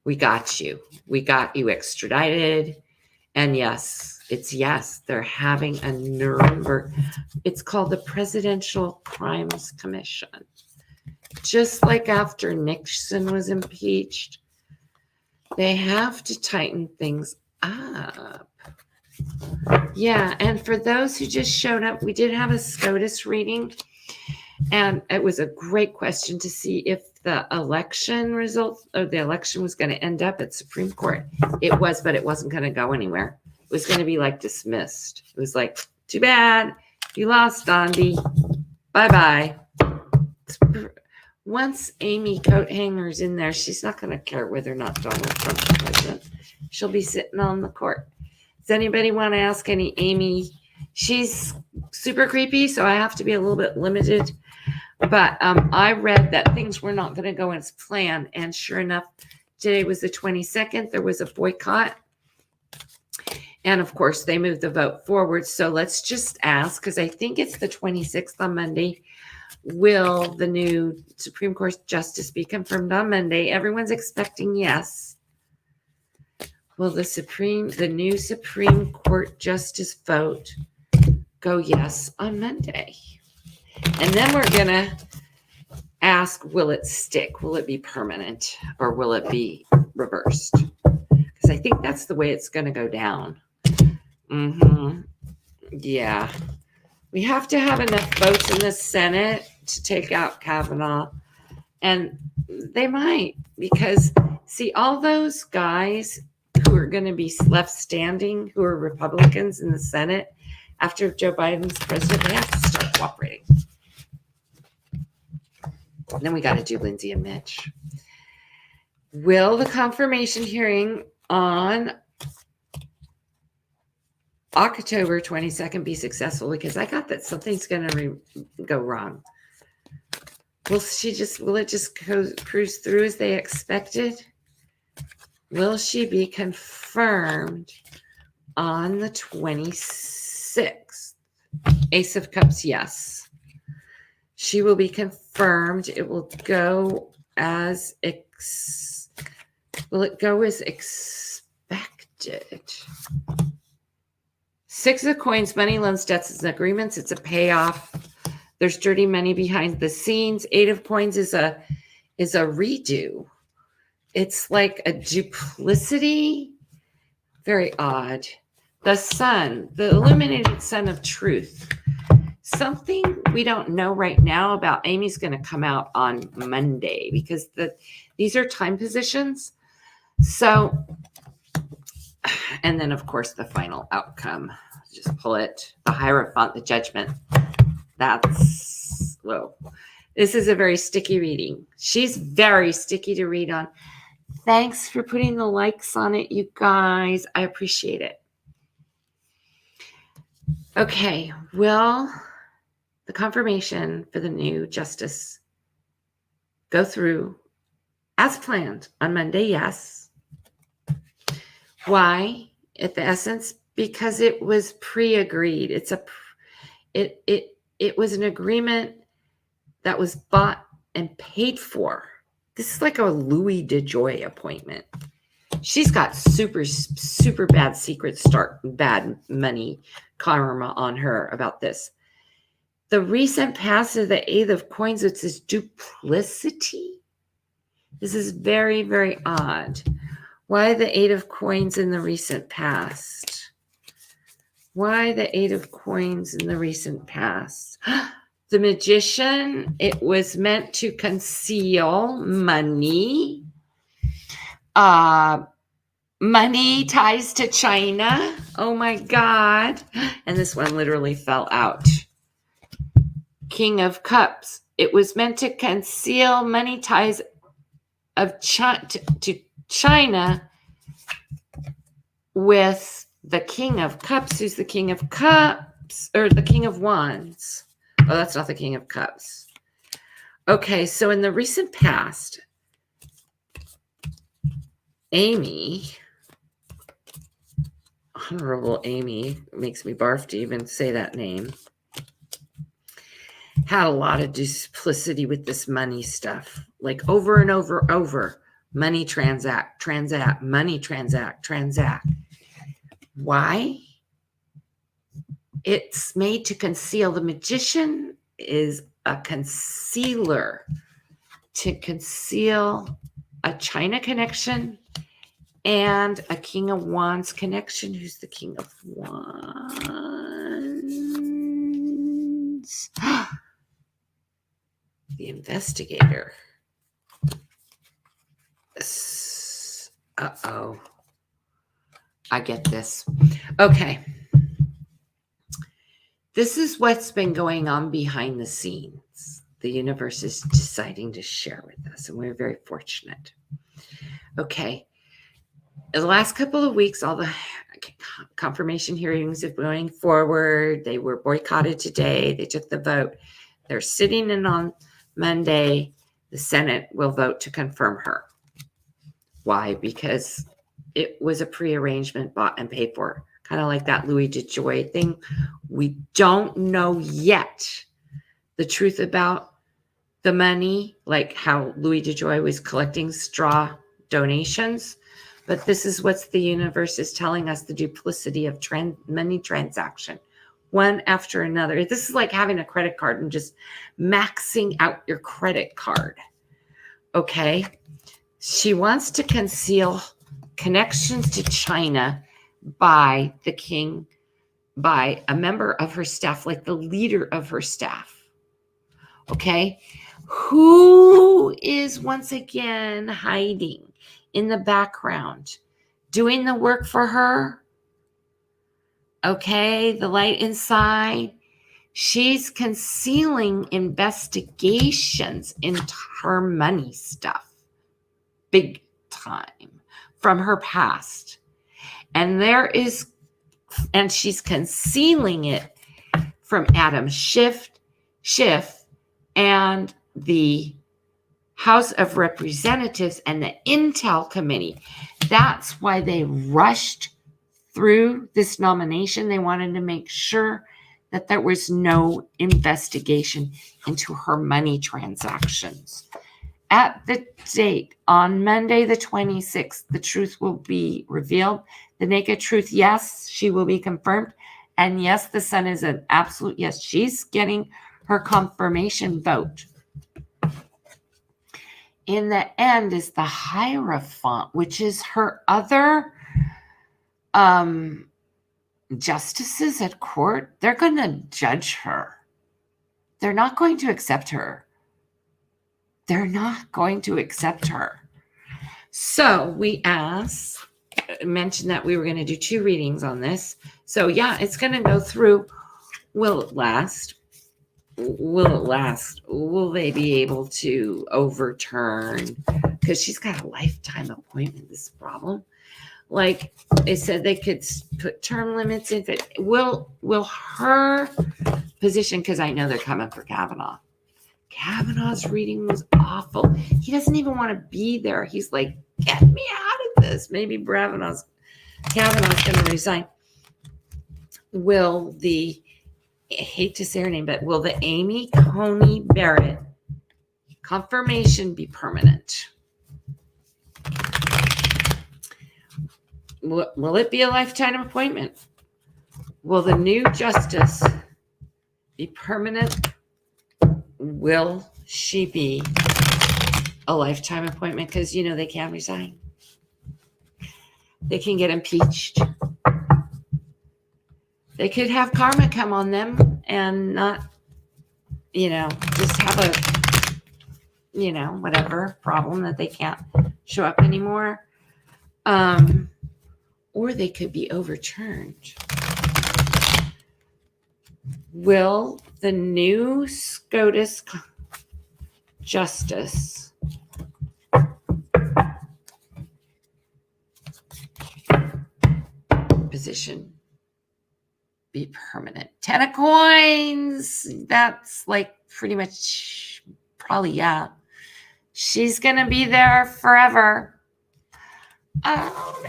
We got you. We got you extradited. And yes, it's yes. They're having a Nuremberg. It's called the Presidential Crimes Commission. Just like after Nixon was impeached, they have to tighten things up. Yeah, and for those who just showed up, we did have a SCOTUS reading, and it was a great question to see if the election result or the election was going to end up at Supreme Court. It was, but it wasn't going to go anywhere. It was going to be like dismissed. It was like, too bad, you lost, Gandhi. Bye-bye. Once Amy Coathanger's in there, she's not going to care whether or not Donald Trump's president. She'll be sitting on the court. Does anybody want to ask any Amy? She's super creepy, so I have to be a little bit limited. But I read that things were not going to go as planned. And sure enough, today was the 22nd. There was a boycott. And of course, they moved the vote forward. So let's just ask, because I think it's the 26th on Monday. Will the new Supreme Court justice be confirmed on Monday? Everyone's expecting yes. Will the new Supreme Court justice vote go yes on Monday? And then we're going to ask, will it stick? Will it be permanent? Or will it be reversed? Because I think that's the way it's going to go down. Yeah. We have to have enough votes in the Senate to take out Kavanaugh. And they might, because see, all those guys who are going to be left standing, who are Republicans in the Senate after Joe Biden's president, they have to start cooperating. And then we got to do Lindsay and Mitch. Will the confirmation hearing on October 22nd be successful? Because I got that something's going to go wrong. Will it just cruise through as they expected? Will she be confirmed on the 26th? Ace of Cups, yes. She will be confirmed. It will go as will it go as expected? Six of Coins, money, loans, debts, and agreements. It's a payoff. There's dirty money behind the scenes. Eight of Coins is a redo. It's like a duplicity. Very odd. The Sun, the illuminated sun of truth. Something we don't know right now about Amy's going to come out on Monday because these are time positions. So, and then of course the final outcome. Just pull it. The Hierophant, the Judgment. That's, whoa. This is a very sticky reading. She's very sticky to read on. Thanks for putting the likes on it, you guys. I appreciate it. Okay, will the confirmation for the new justice go through as planned on Monday? Yes. Why? At the essence, because it was pre-agreed. It was an agreement that was bought and paid for. This is like a Louis DeJoy appointment. She's got super, super bad secrets, bad money karma on her about this. The recent past of the Eight of Coins, it's this duplicity. This is very, very odd. Why the Eight of Coins in the recent past? Why the Eight of Coins in the recent past? The Magician, it was meant to conceal money. Money ties to China. Oh my God. And this one literally fell out. King of Cups. It was meant to conceal money ties of to China with the King of Cups, who's the King of Cups, or the King of Wands. Oh, that's not the King of Cups. Okay, so in the recent past, Amy, Honorable Amy, makes me barf to even say that name, had a lot of duplicity with this money stuff. Like over and over. Money transact, money transact. Why? It's made to conceal. The Magician is a concealer to conceal a China connection and a King of Wands connection. Who's the King of Wands? The Investigator. Uh-oh. I get this. Okay. This is what's been going on behind the scenes. The universe is deciding to share with us, and we're very fortunate. Okay. In the last couple of weeks, all the confirmation hearings are going forward. They were boycotted today. They took the vote. They're sitting in on Monday. The Senate will vote to confirm her. Why? Because it was a prearrangement bought and paid for. Kind of like that Louis DeJoy thing. We don't know yet the truth about the money, like how Louis DeJoy was collecting straw donations. But this is what the universe is telling us, the duplicity of money transaction, one after another. This is like having a credit card and just maxing out your credit card. Okay? She wants to conceal connections to China by the king, by a member of her staff, like the leader of her staff. Okay? Who is once again hiding in the background, doing the work for her? Okay, the light inside. She's concealing investigations into her money stuff. Big time from her past. And she's concealing it from Adam Schiff and the House of Representatives and the Intel Committee. That's why they rushed through this nomination. They wanted to make sure that there was no investigation into her money transactions. At the date, on Monday the 26th, the truth will be revealed. The naked truth, yes, she will be confirmed. And yes, the Sun is an absolute yes. She's getting her confirmation vote. In the end is the Hierophant, which is her other justices at court. They're going to judge her. They're not going to accept her. They're not going to accept her. So we mentioned that we were going to do 2 readings on this. So yeah, it's going to go through. Will it last? Will it last? Will they be able to overturn? Because she's got a lifetime appointment, this problem. Like I said, they could put term limits in it. Will her position, because I know they're coming for Kavanaugh. Kavanaugh's reading was awful. He doesn't even want to be there. He's like, get me out of this. Maybe Kavanaugh's going to resign. I hate to say her name, but will the Amy Coney Barrett confirmation be permanent? Will it be a lifetime appointment? Will the new justice be permanent? Will she be a lifetime appointment? Because, they can't resign. They can get impeached. They could have karma come on them and not, just have a, whatever problem that they can't show up anymore. Or they could be overturned. Will the new SCOTUS Justice position be permanent? 10 of coins. That's like pretty much probably, yeah. She's going to be there forever. Oh,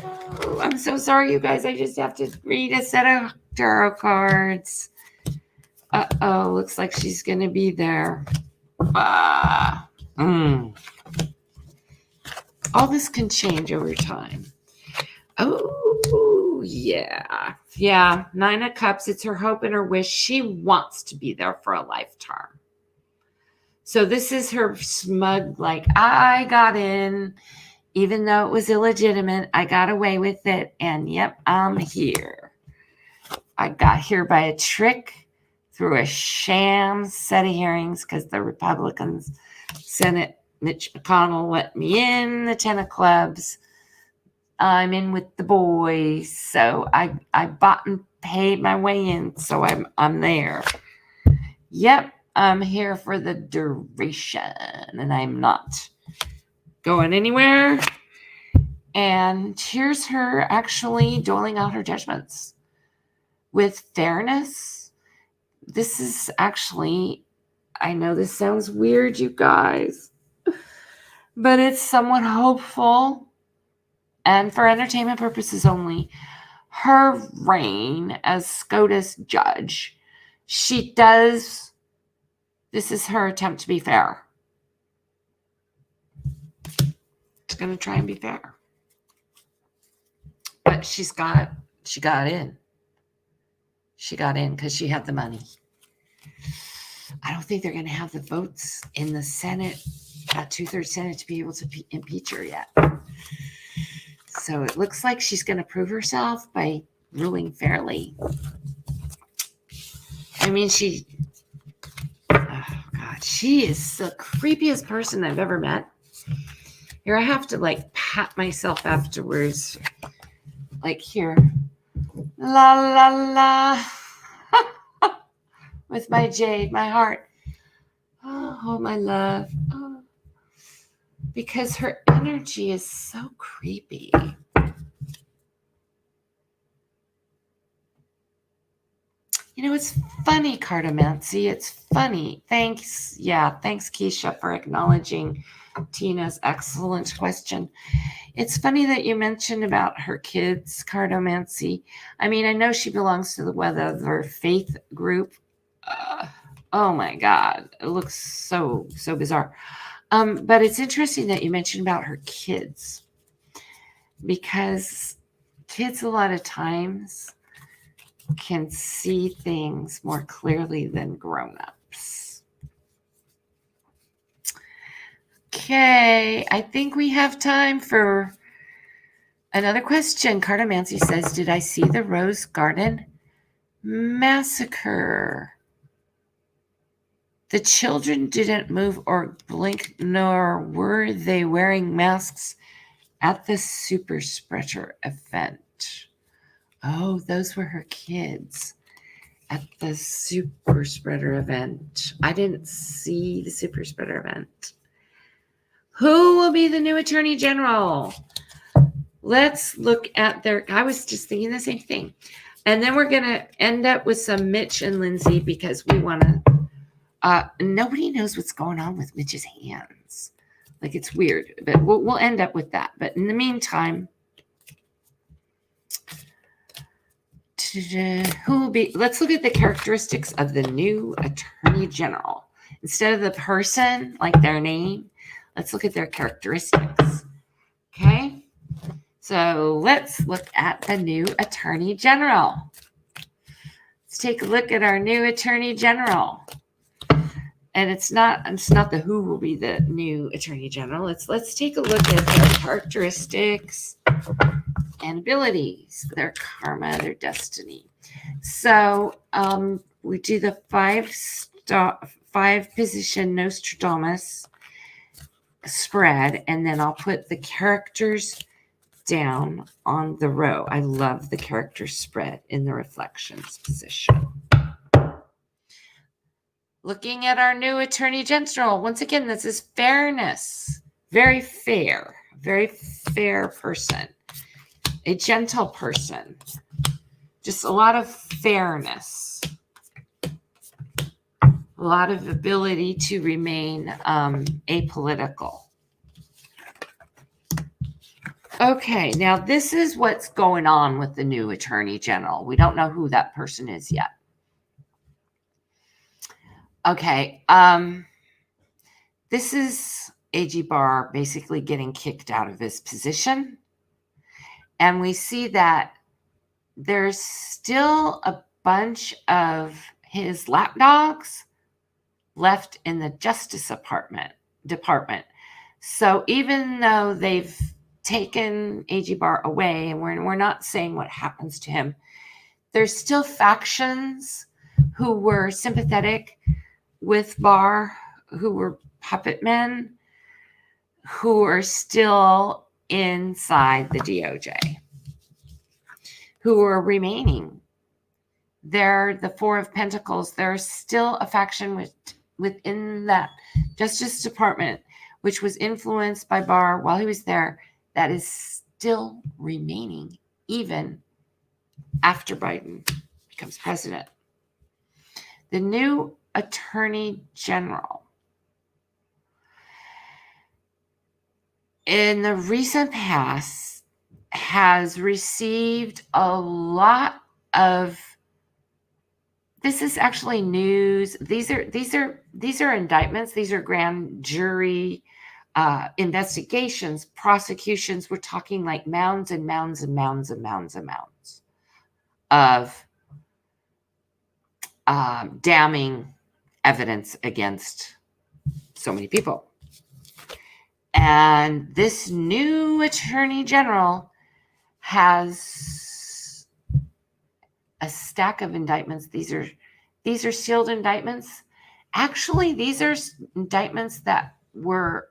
no. I'm so sorry, you guys. I just have to read a set of tarot cards. Uh-oh. Looks like she's going to be there. All this can change over time. Oh, yeah. Yeah. 9 of Cups. It's her hope and her wish. She wants to be there for a lifetime. So this is her smug, like, I got in, even though it was illegitimate. I got away with it. And yep, I'm here. I got here by a trick through a sham set of hearings because the Republicans, Senate Mitch McConnell let me in, the 10 of Clubs. I'm in with the boys. So I bought and paid my way in. So I'm there. Yep. I'm here for the duration, and I'm not going anywhere. And here's her actually doling out her judgments with fairness. This is actually, I know this sounds weird, you guys, but it's somewhat hopeful. And for entertainment purposes only, her reign as SCOTUS judge, this is her attempt to be fair. She's going to try and be fair. But she got in. She got in because she had the money. I don't think they're going to have the votes in the Senate, 2/3 Senate, to be able to impeach her yet. So it looks like she's going to prove herself by ruling fairly. I mean, oh God, she is the creepiest person I've ever met. Here, I have to like pat myself afterwards. Like here, la la la, with my jade, my heart. Oh, my love. Oh. Because her energy is so creepy. It's funny, cartomancy. It's funny. Thanks. Yeah, thanks, Keisha, for acknowledging Tina's excellent question. It's funny that you mentioned about her kids, cartomancy. I mean, I know she belongs to the Weather Faith group. Oh, my God. It looks so bizarre. But it's interesting that you mentioned about her kids. Because kids, a lot of times, can see things more clearly than grown-ups. Okay, I think we have time for another question. Cartomancy says, did I see the Rose Garden massacre? The children didn't move or blink, nor were they wearing masks at the super spreader event. Oh, those were her kids at the super spreader event. I didn't see the super spreader event. Who will be the new Attorney General? Let's look at I was just thinking the same thing. And then we're going to end up with some Mitch and Lindsay because we want to, nobody knows what's going on with Mitch's hands. Like, it's weird, but we'll end up with that. But in the meantime, let's look at the characteristics of the new Attorney General. Instead of the person, like their name, let's look at their characteristics. Okay? So let's look at the new Attorney General. Let's take a look at our new Attorney General. And it's not the who will be the new Attorney General. Let's take a look at their characteristics and abilities, their karma, their destiny. So we do the five position Nostradamus spread, and then I'll put the characters down on the row. I love the character spread in the reflections position. Looking at our new Attorney General, once again, this is fairness. Very fair person, a gentle person, just a lot of fairness, a lot of ability to remain apolitical. Okay, now this is what's going on with the new Attorney General. We don't know who that person is yet. Okay, this is A.G. Barr basically getting kicked out of his position. And we see that there's still a bunch of his lapdogs left in the Justice Department. So even though they've taken A.G. Barr away, and we're not saying what happens to him, there's still factions who were sympathetic with Barr, who were puppet men, who are still inside the DOJ, who are remaining. They're the Four of Pentacles. There's still a faction within that Justice Department, which was influenced by Barr while he was there, that is still remaining even after Biden becomes president. The new Attorney General in the recent past has received a lot of, this is actually news. These are indictments. These are grand jury investigations, prosecutions. We're talking like mounds and mounds and mounds and mounds and mounds of damning evidence against so many people. And this new Attorney General has a stack of indictments. These are sealed indictments. Actually, these are indictments that were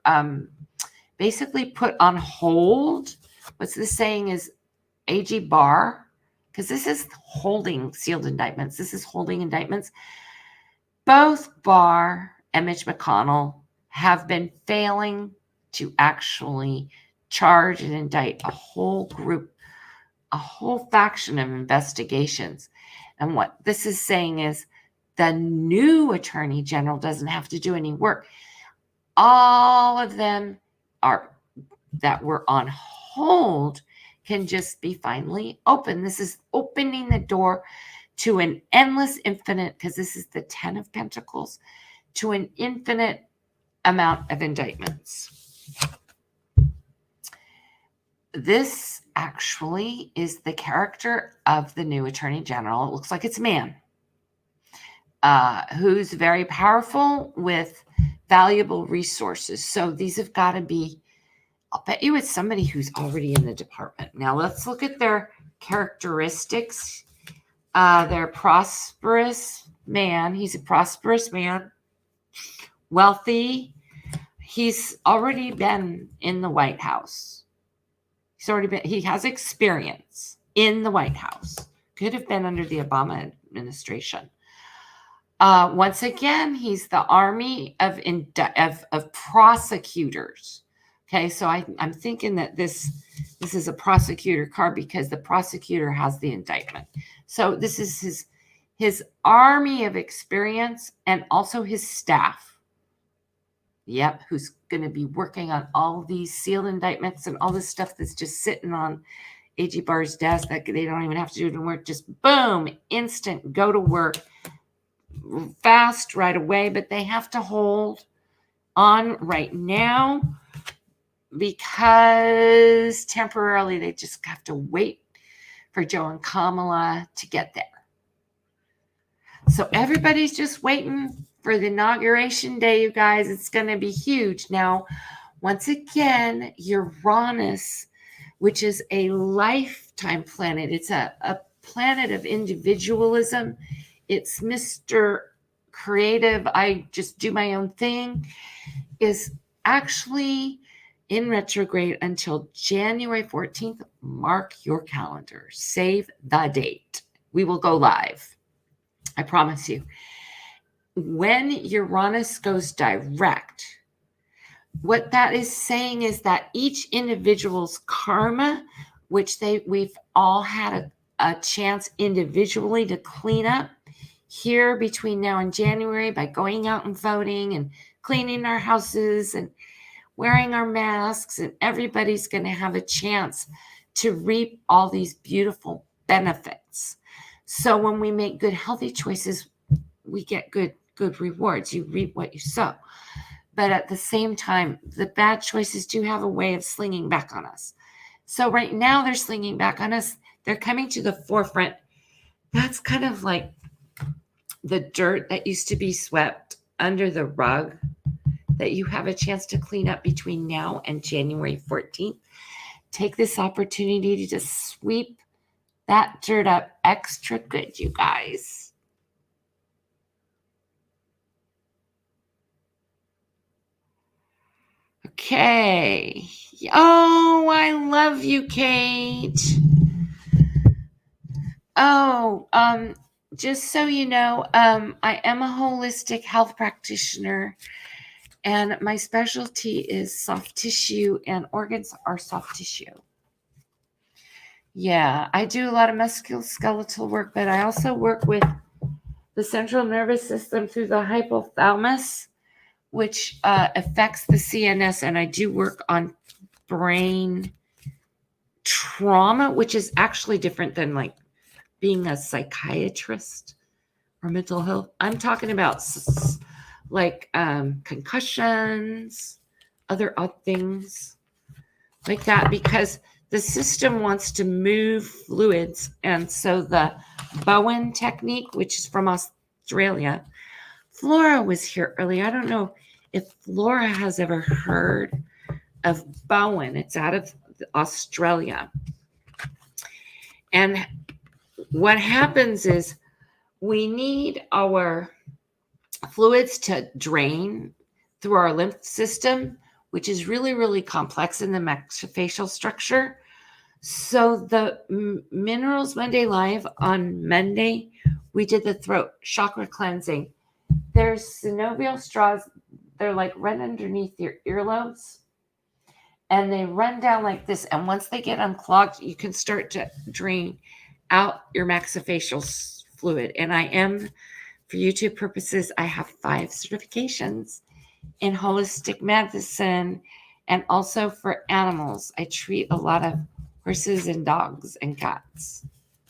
basically put on hold. What's this saying is A.G. Barr, because this is holding sealed indictments. This is holding indictments. Both Barr and Mitch McConnell have been failing to actually charge and indict a whole group, a whole faction of investigations. And what this is saying is the new Attorney General doesn't have to do any work. All of them that were on hold can just be finally open. This is opening the door to an endless infinite, because this is the 10 of Pentacles, to an infinite amount of indictments. This actually is the character of the new Attorney General. It looks like it's a man who's very powerful with valuable resources. So these have got to be, I'll bet you it's somebody who's already in the department. Now let's look at their characteristics. They're prosperous man. He's a prosperous man, wealthy. He's already been in the White House. He has experience in the White House. Could have been under the Obama administration. Once again, he's the army of prosecutors. Okay, so I'm thinking that this is a prosecutor card because the prosecutor has the indictment. So this is his army of experience and also his staff. Yep, who's going to be working on all these sealed indictments and all this stuff that's just sitting on A.G. Barr's desk that they don't even have to do any work. Just boom, instant, go to work, fast right away. But they have to hold on right now because temporarily they just have to wait for Joe and Kamala to get there. So everybody's just waiting for the inauguration day, you guys. It's going to be huge. Now, once again, Uranus, which is a lifetime planet, it's a planet of individualism. It's Mr. Creative, I just do my own thing, is actually in retrograde until January 14th. Mark your calendar. Save the date. We will go live. I promise you. When Uranus goes direct, what that is saying is that each individual's karma, which we've all had a chance individually to clean up here between now and January by going out and voting and cleaning our houses and wearing our masks, and everybody's going to have a chance to reap all these beautiful benefits. So when we make good, healthy choices, we get good rewards. You reap what you sow. But at the same time, the bad choices do have a way of slinging back on us. So right now they're slinging back on us. They're coming to the forefront. That's kind of like the dirt that used to be swept under the rug that you have a chance to clean up between now and January 14th. Take this opportunity to sweep that dirt up extra good, you guys. Okay. Oh, I love you, Kate. Oh, just so you know, I am a holistic health practitioner, and my specialty is soft tissue, and organs are soft tissue. Yeah, I do a lot of musculoskeletal work, but I also work with the central nervous system through the hypothalamus, which affects the CNS, and I do work on brain trauma, which is actually different than like being a psychiatrist or mental health. I'm talking about like concussions, other odd things like that, because the system wants to move fluids. And so the Bowen technique, which is from Australia, Flora was here earlier. I don't know if Flora has ever heard of Bowen. It's out of Australia. And what happens is we need our fluids to drain through our lymph system, which is really, really complex in the maxillofacial structure. So the Minerals Monday Live on Monday, we did the throat chakra cleansing. There's synovial straws. They're like right underneath your earlobes, and they run down like this. And once they get unclogged, you can start to drain out your maxillofacial fluid. And I am, for YouTube purposes, I have 5 certifications in holistic medicine, and also for animals. I treat a lot of horses and dogs and cats,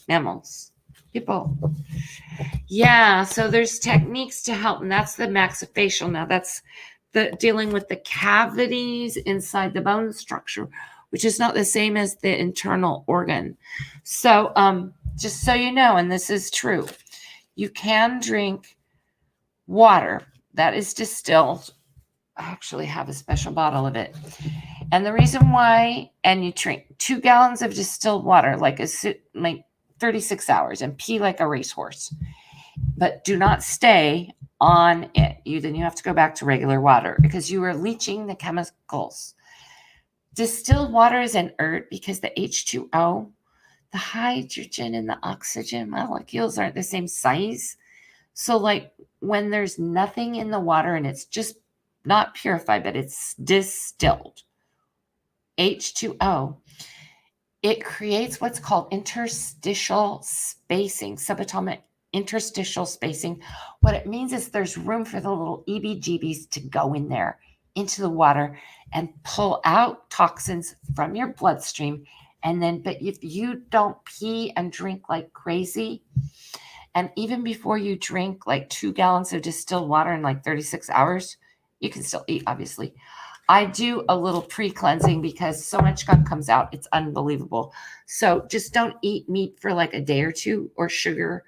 mammals, people. Yeah, so there's techniques to help, and that's the maxillofacial. Now that's the dealing with the cavities inside the bone structure, which is not the same as the internal organ. So just so you know, and this is true, you can drink water that is distilled. I actually have a special bottle of it. And the reason why, and you drink 2 gallons of distilled water, like 36 hours, and pee like a racehorse, but do not stay on it. Then you have to go back to regular water because you are leaching the chemicals. Distilled water is inert because the H2O, the hydrogen and the oxygen molecules aren't the same size. So like when there's nothing in the water and it's just not purified, but it's distilled, H2O, it creates what's called interstitial spacing, subatomic interstitial spacing. What it means is there's room for the little EBGBs to go in there into the water and pull out toxins from your bloodstream. And then, but if you don't pee and drink like crazy, and even before you drink like 2 gallons of distilled water in like 36 hours, you can still eat, obviously. I do a little pre-cleansing because so much gunk comes out. It's unbelievable. So just don't eat meat for like a day or two, or sugar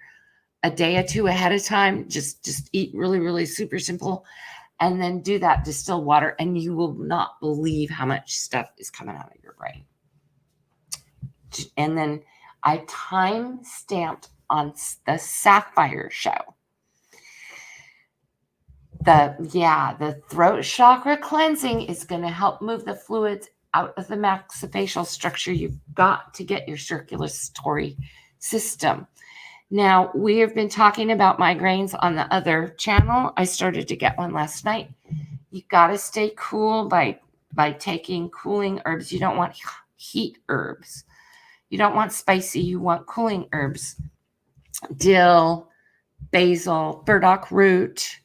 a day or two ahead of time. Just eat really, really super simple, and then do that distilled water, and you will not believe how much stuff is coming out of your brain. And then I time stamped on the Sapphire show. The throat chakra cleansing is going to help move the fluids out of the maxillofacial structure. You've got to get your circulatory system. Now, we have been talking about migraines on the other channel. I started to get one last night. You got to stay cool by taking cooling herbs. You don't want heat herbs. You don't want spicy. You want cooling herbs. Dill, basil, burdock root.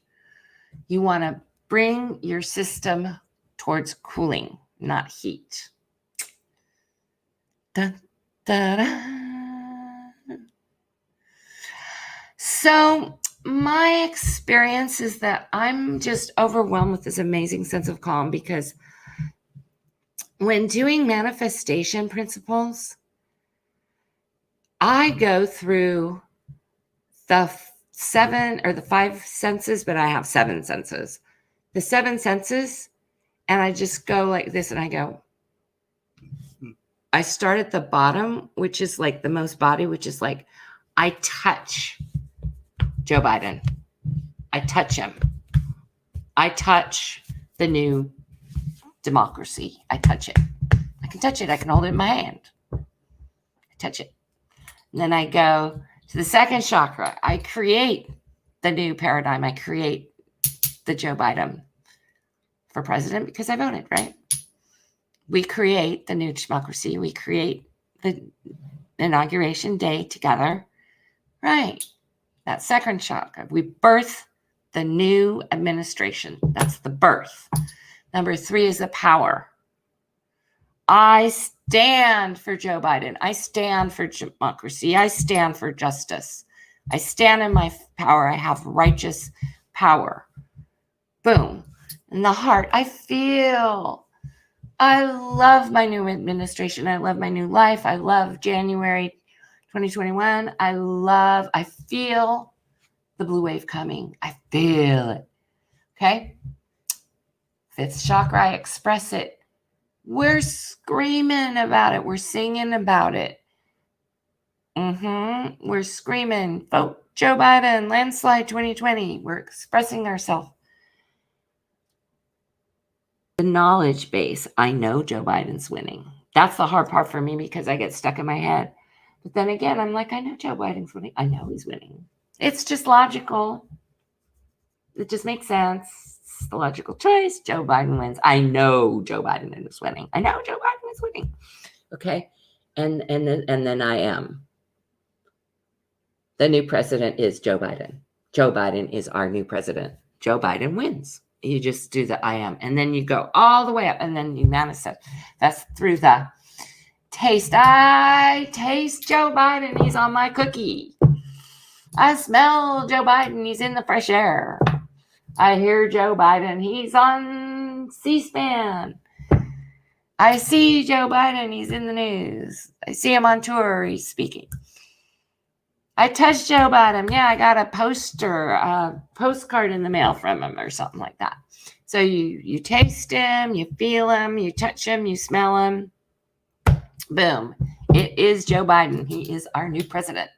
You want to bring your system towards cooling, not heat. Dun, da, da. So my experience is that I'm just overwhelmed with this amazing sense of calm, because when doing manifestation principles, I go through the 7 or the 5 senses, but I have 7 senses. The 7 senses, and I just go like this, and I go. I start at the bottom, which is like the most body, which is like I touch Joe Biden. I touch him. I touch the new democracy. I touch it. I can touch it. I can hold it in my hand. I touch it. And then I go to the second chakra. I create the new paradigm. I create the Joe Biden for president because I voted, right? We create the new democracy. We create the inauguration day together, right? That second chakra. We birth the new administration. That's the birth. Number 3 is the power. I stand for Joe Biden. I stand for democracy. I stand for justice. I stand in my power. I have righteous power. Boom. In the heart, I love my new administration. I love my new life. I love January 2021. I feel the blue wave coming. I feel it. Okay. 5th chakra, I express it. We're screaming about it. We're singing about it. We're screaming, vote Joe Biden, landslide 2020. We're expressing ourselves. The knowledge base. I know Joe Biden's winning. That's the hard part for me, because I get stuck in my head. But then again, I'm like, I know Joe Biden's winning. I know he's winning. It's just logical. It just makes sense. It's the logical choice. Joe Biden wins. I know Joe Biden is winning. I know Joe Biden is winning. Okay. And then I am. The new president is Joe Biden. Joe Biden is our new president. Joe Biden wins. You just do the I am. And then you go all the way up, and then you manifest. That's through the taste. I taste Joe Biden. He's on my cookie. I smell Joe Biden. He's in the fresh air. I hear Joe Biden. He's on C-SPAN. I see Joe Biden. He's in the news. I see him on tour. He's speaking. I touched Joe Biden. Yeah, I got a postcard in the mail from him or something like that. So you taste him, you feel him, you touch him, you smell him. Boom. It is Joe Biden. He is our new president.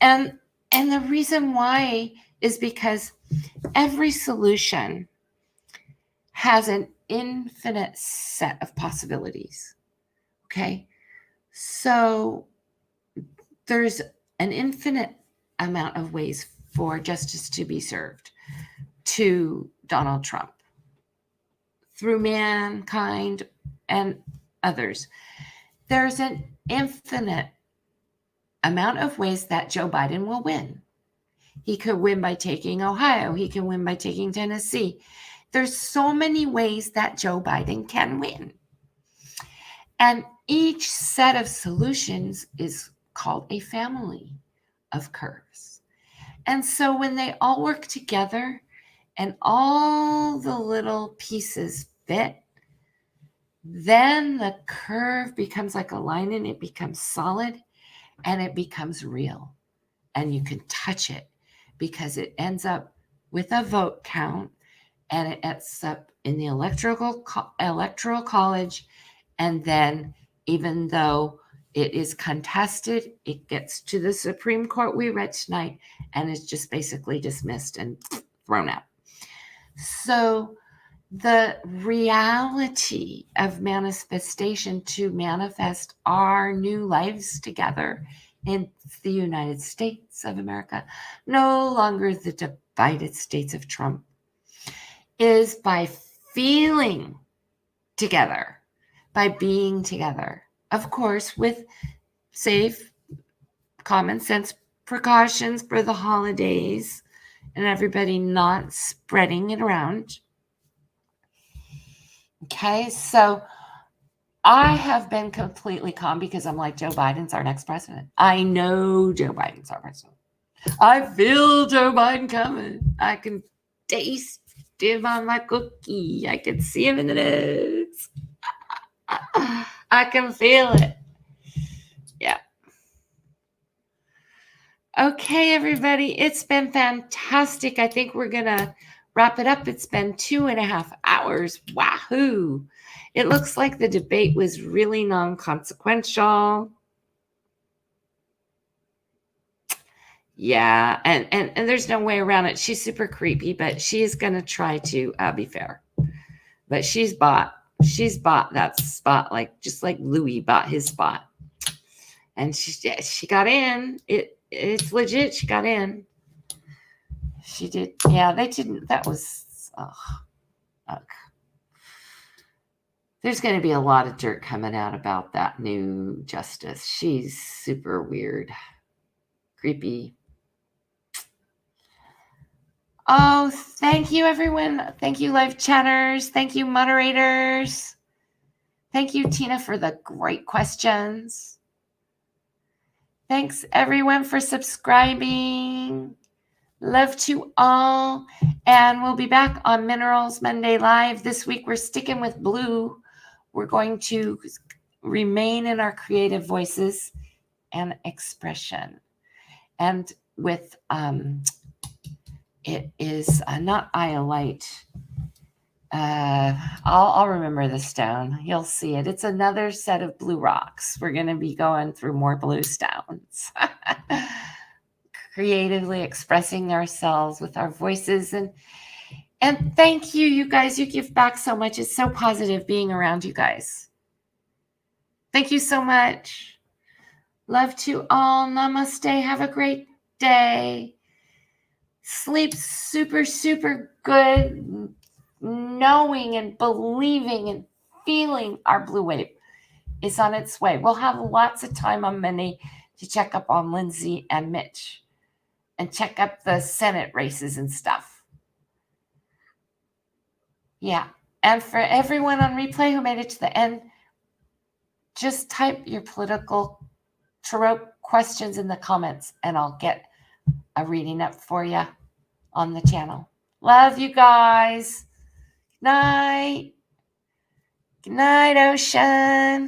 And the reason why is because every solution has an infinite set of possibilities. Okay? So there's an infinite amount of ways for justice to be served to Donald Trump through mankind and others. There's an infinite amount of ways that Joe Biden will win. He could win by taking Ohio. He can win by taking Tennessee. There's so many ways that Joe Biden can win. And each set of solutions is called a family of curves. And so when they all work together and all the little pieces fit, then the curve becomes like a line, and it becomes solid, and it becomes real. And you can touch it, because it ends up with a vote count, and it ends up in the electoral college. And then, even though It is contested. It gets to the Supreme Court we read tonight, and it's just basically dismissed and thrown out. So the reality of manifestation, to manifest our new lives together in the United States of America, no longer the divided states of Trump, is by feeling together, by being together. Of course, with safe, common sense precautions for the holidays and everybody not spreading it around. Okay, so I have been completely calm because I'm like, Joe Biden's our next president. I know Joe Biden's our president. I feel Joe Biden coming. I can taste him on my cookie. I can see him in the nose. I can feel it. Yeah. Okay, everybody. It's been fantastic. I think we're going to wrap it up. It's been 2.5 hours. Wahoo. It looks like the debate was really non-consequential. Yeah, and there's no way around it. She's super creepy, but she is going to try to be fair. But she's bought that spot, just like Louis bought his spot. And she got in. It's legit. She got in. She did. Yeah, they didn't. That was. There's going to be a lot of dirt coming out about that new justice. She's super weird, creepy. Oh, thank you, everyone. Thank you, live chatters. Thank you, moderators. Thank you, Tina, for the great questions. Thanks, everyone, for subscribing. Love to all. And we'll be back on Minerals Monday Live. This week, we're sticking with blue. We're going to remain in our creative voices and expression. And with, it is not iolite. I'll remember the stone. You'll see it. It's another set of blue rocks. We're going to be going through more blue stones. Creatively expressing ourselves with our voices. And thank you, you guys. You give back so much. It's so positive being around you guys. Thank you so much. Love to all. Namaste. Have a great day. Sleep super, super good. Knowing and believing and feeling our blue wave is on its way. We'll have lots of time on Monday to check up on Lindsay and Mitch and check up the Senate races and stuff. Yeah. And for everyone on replay who made it to the end, just type your political tarot questions in the comments and I'll get a reading up for you on the channel. Love you guys. Good night. Good night, Ocean.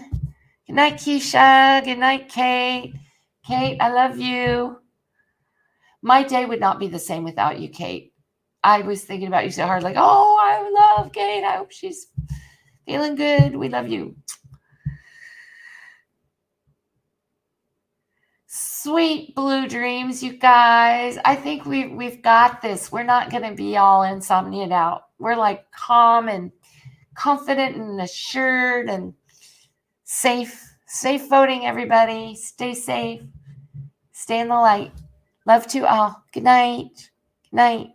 Good night, Keisha. Good night, Kate. Kate, I love you. My day would not be the same without you, Kate. I was thinking about you so hard, like, oh, I love Kate. I hope she's feeling good. We love you. Sweet blue dreams, you guys. I think we've got this. We're not going to be all insomniaed out. We're like calm and confident and assured and safe. Safe voting, everybody. Stay safe. Stay in the light. Love to all. Good night. Good night.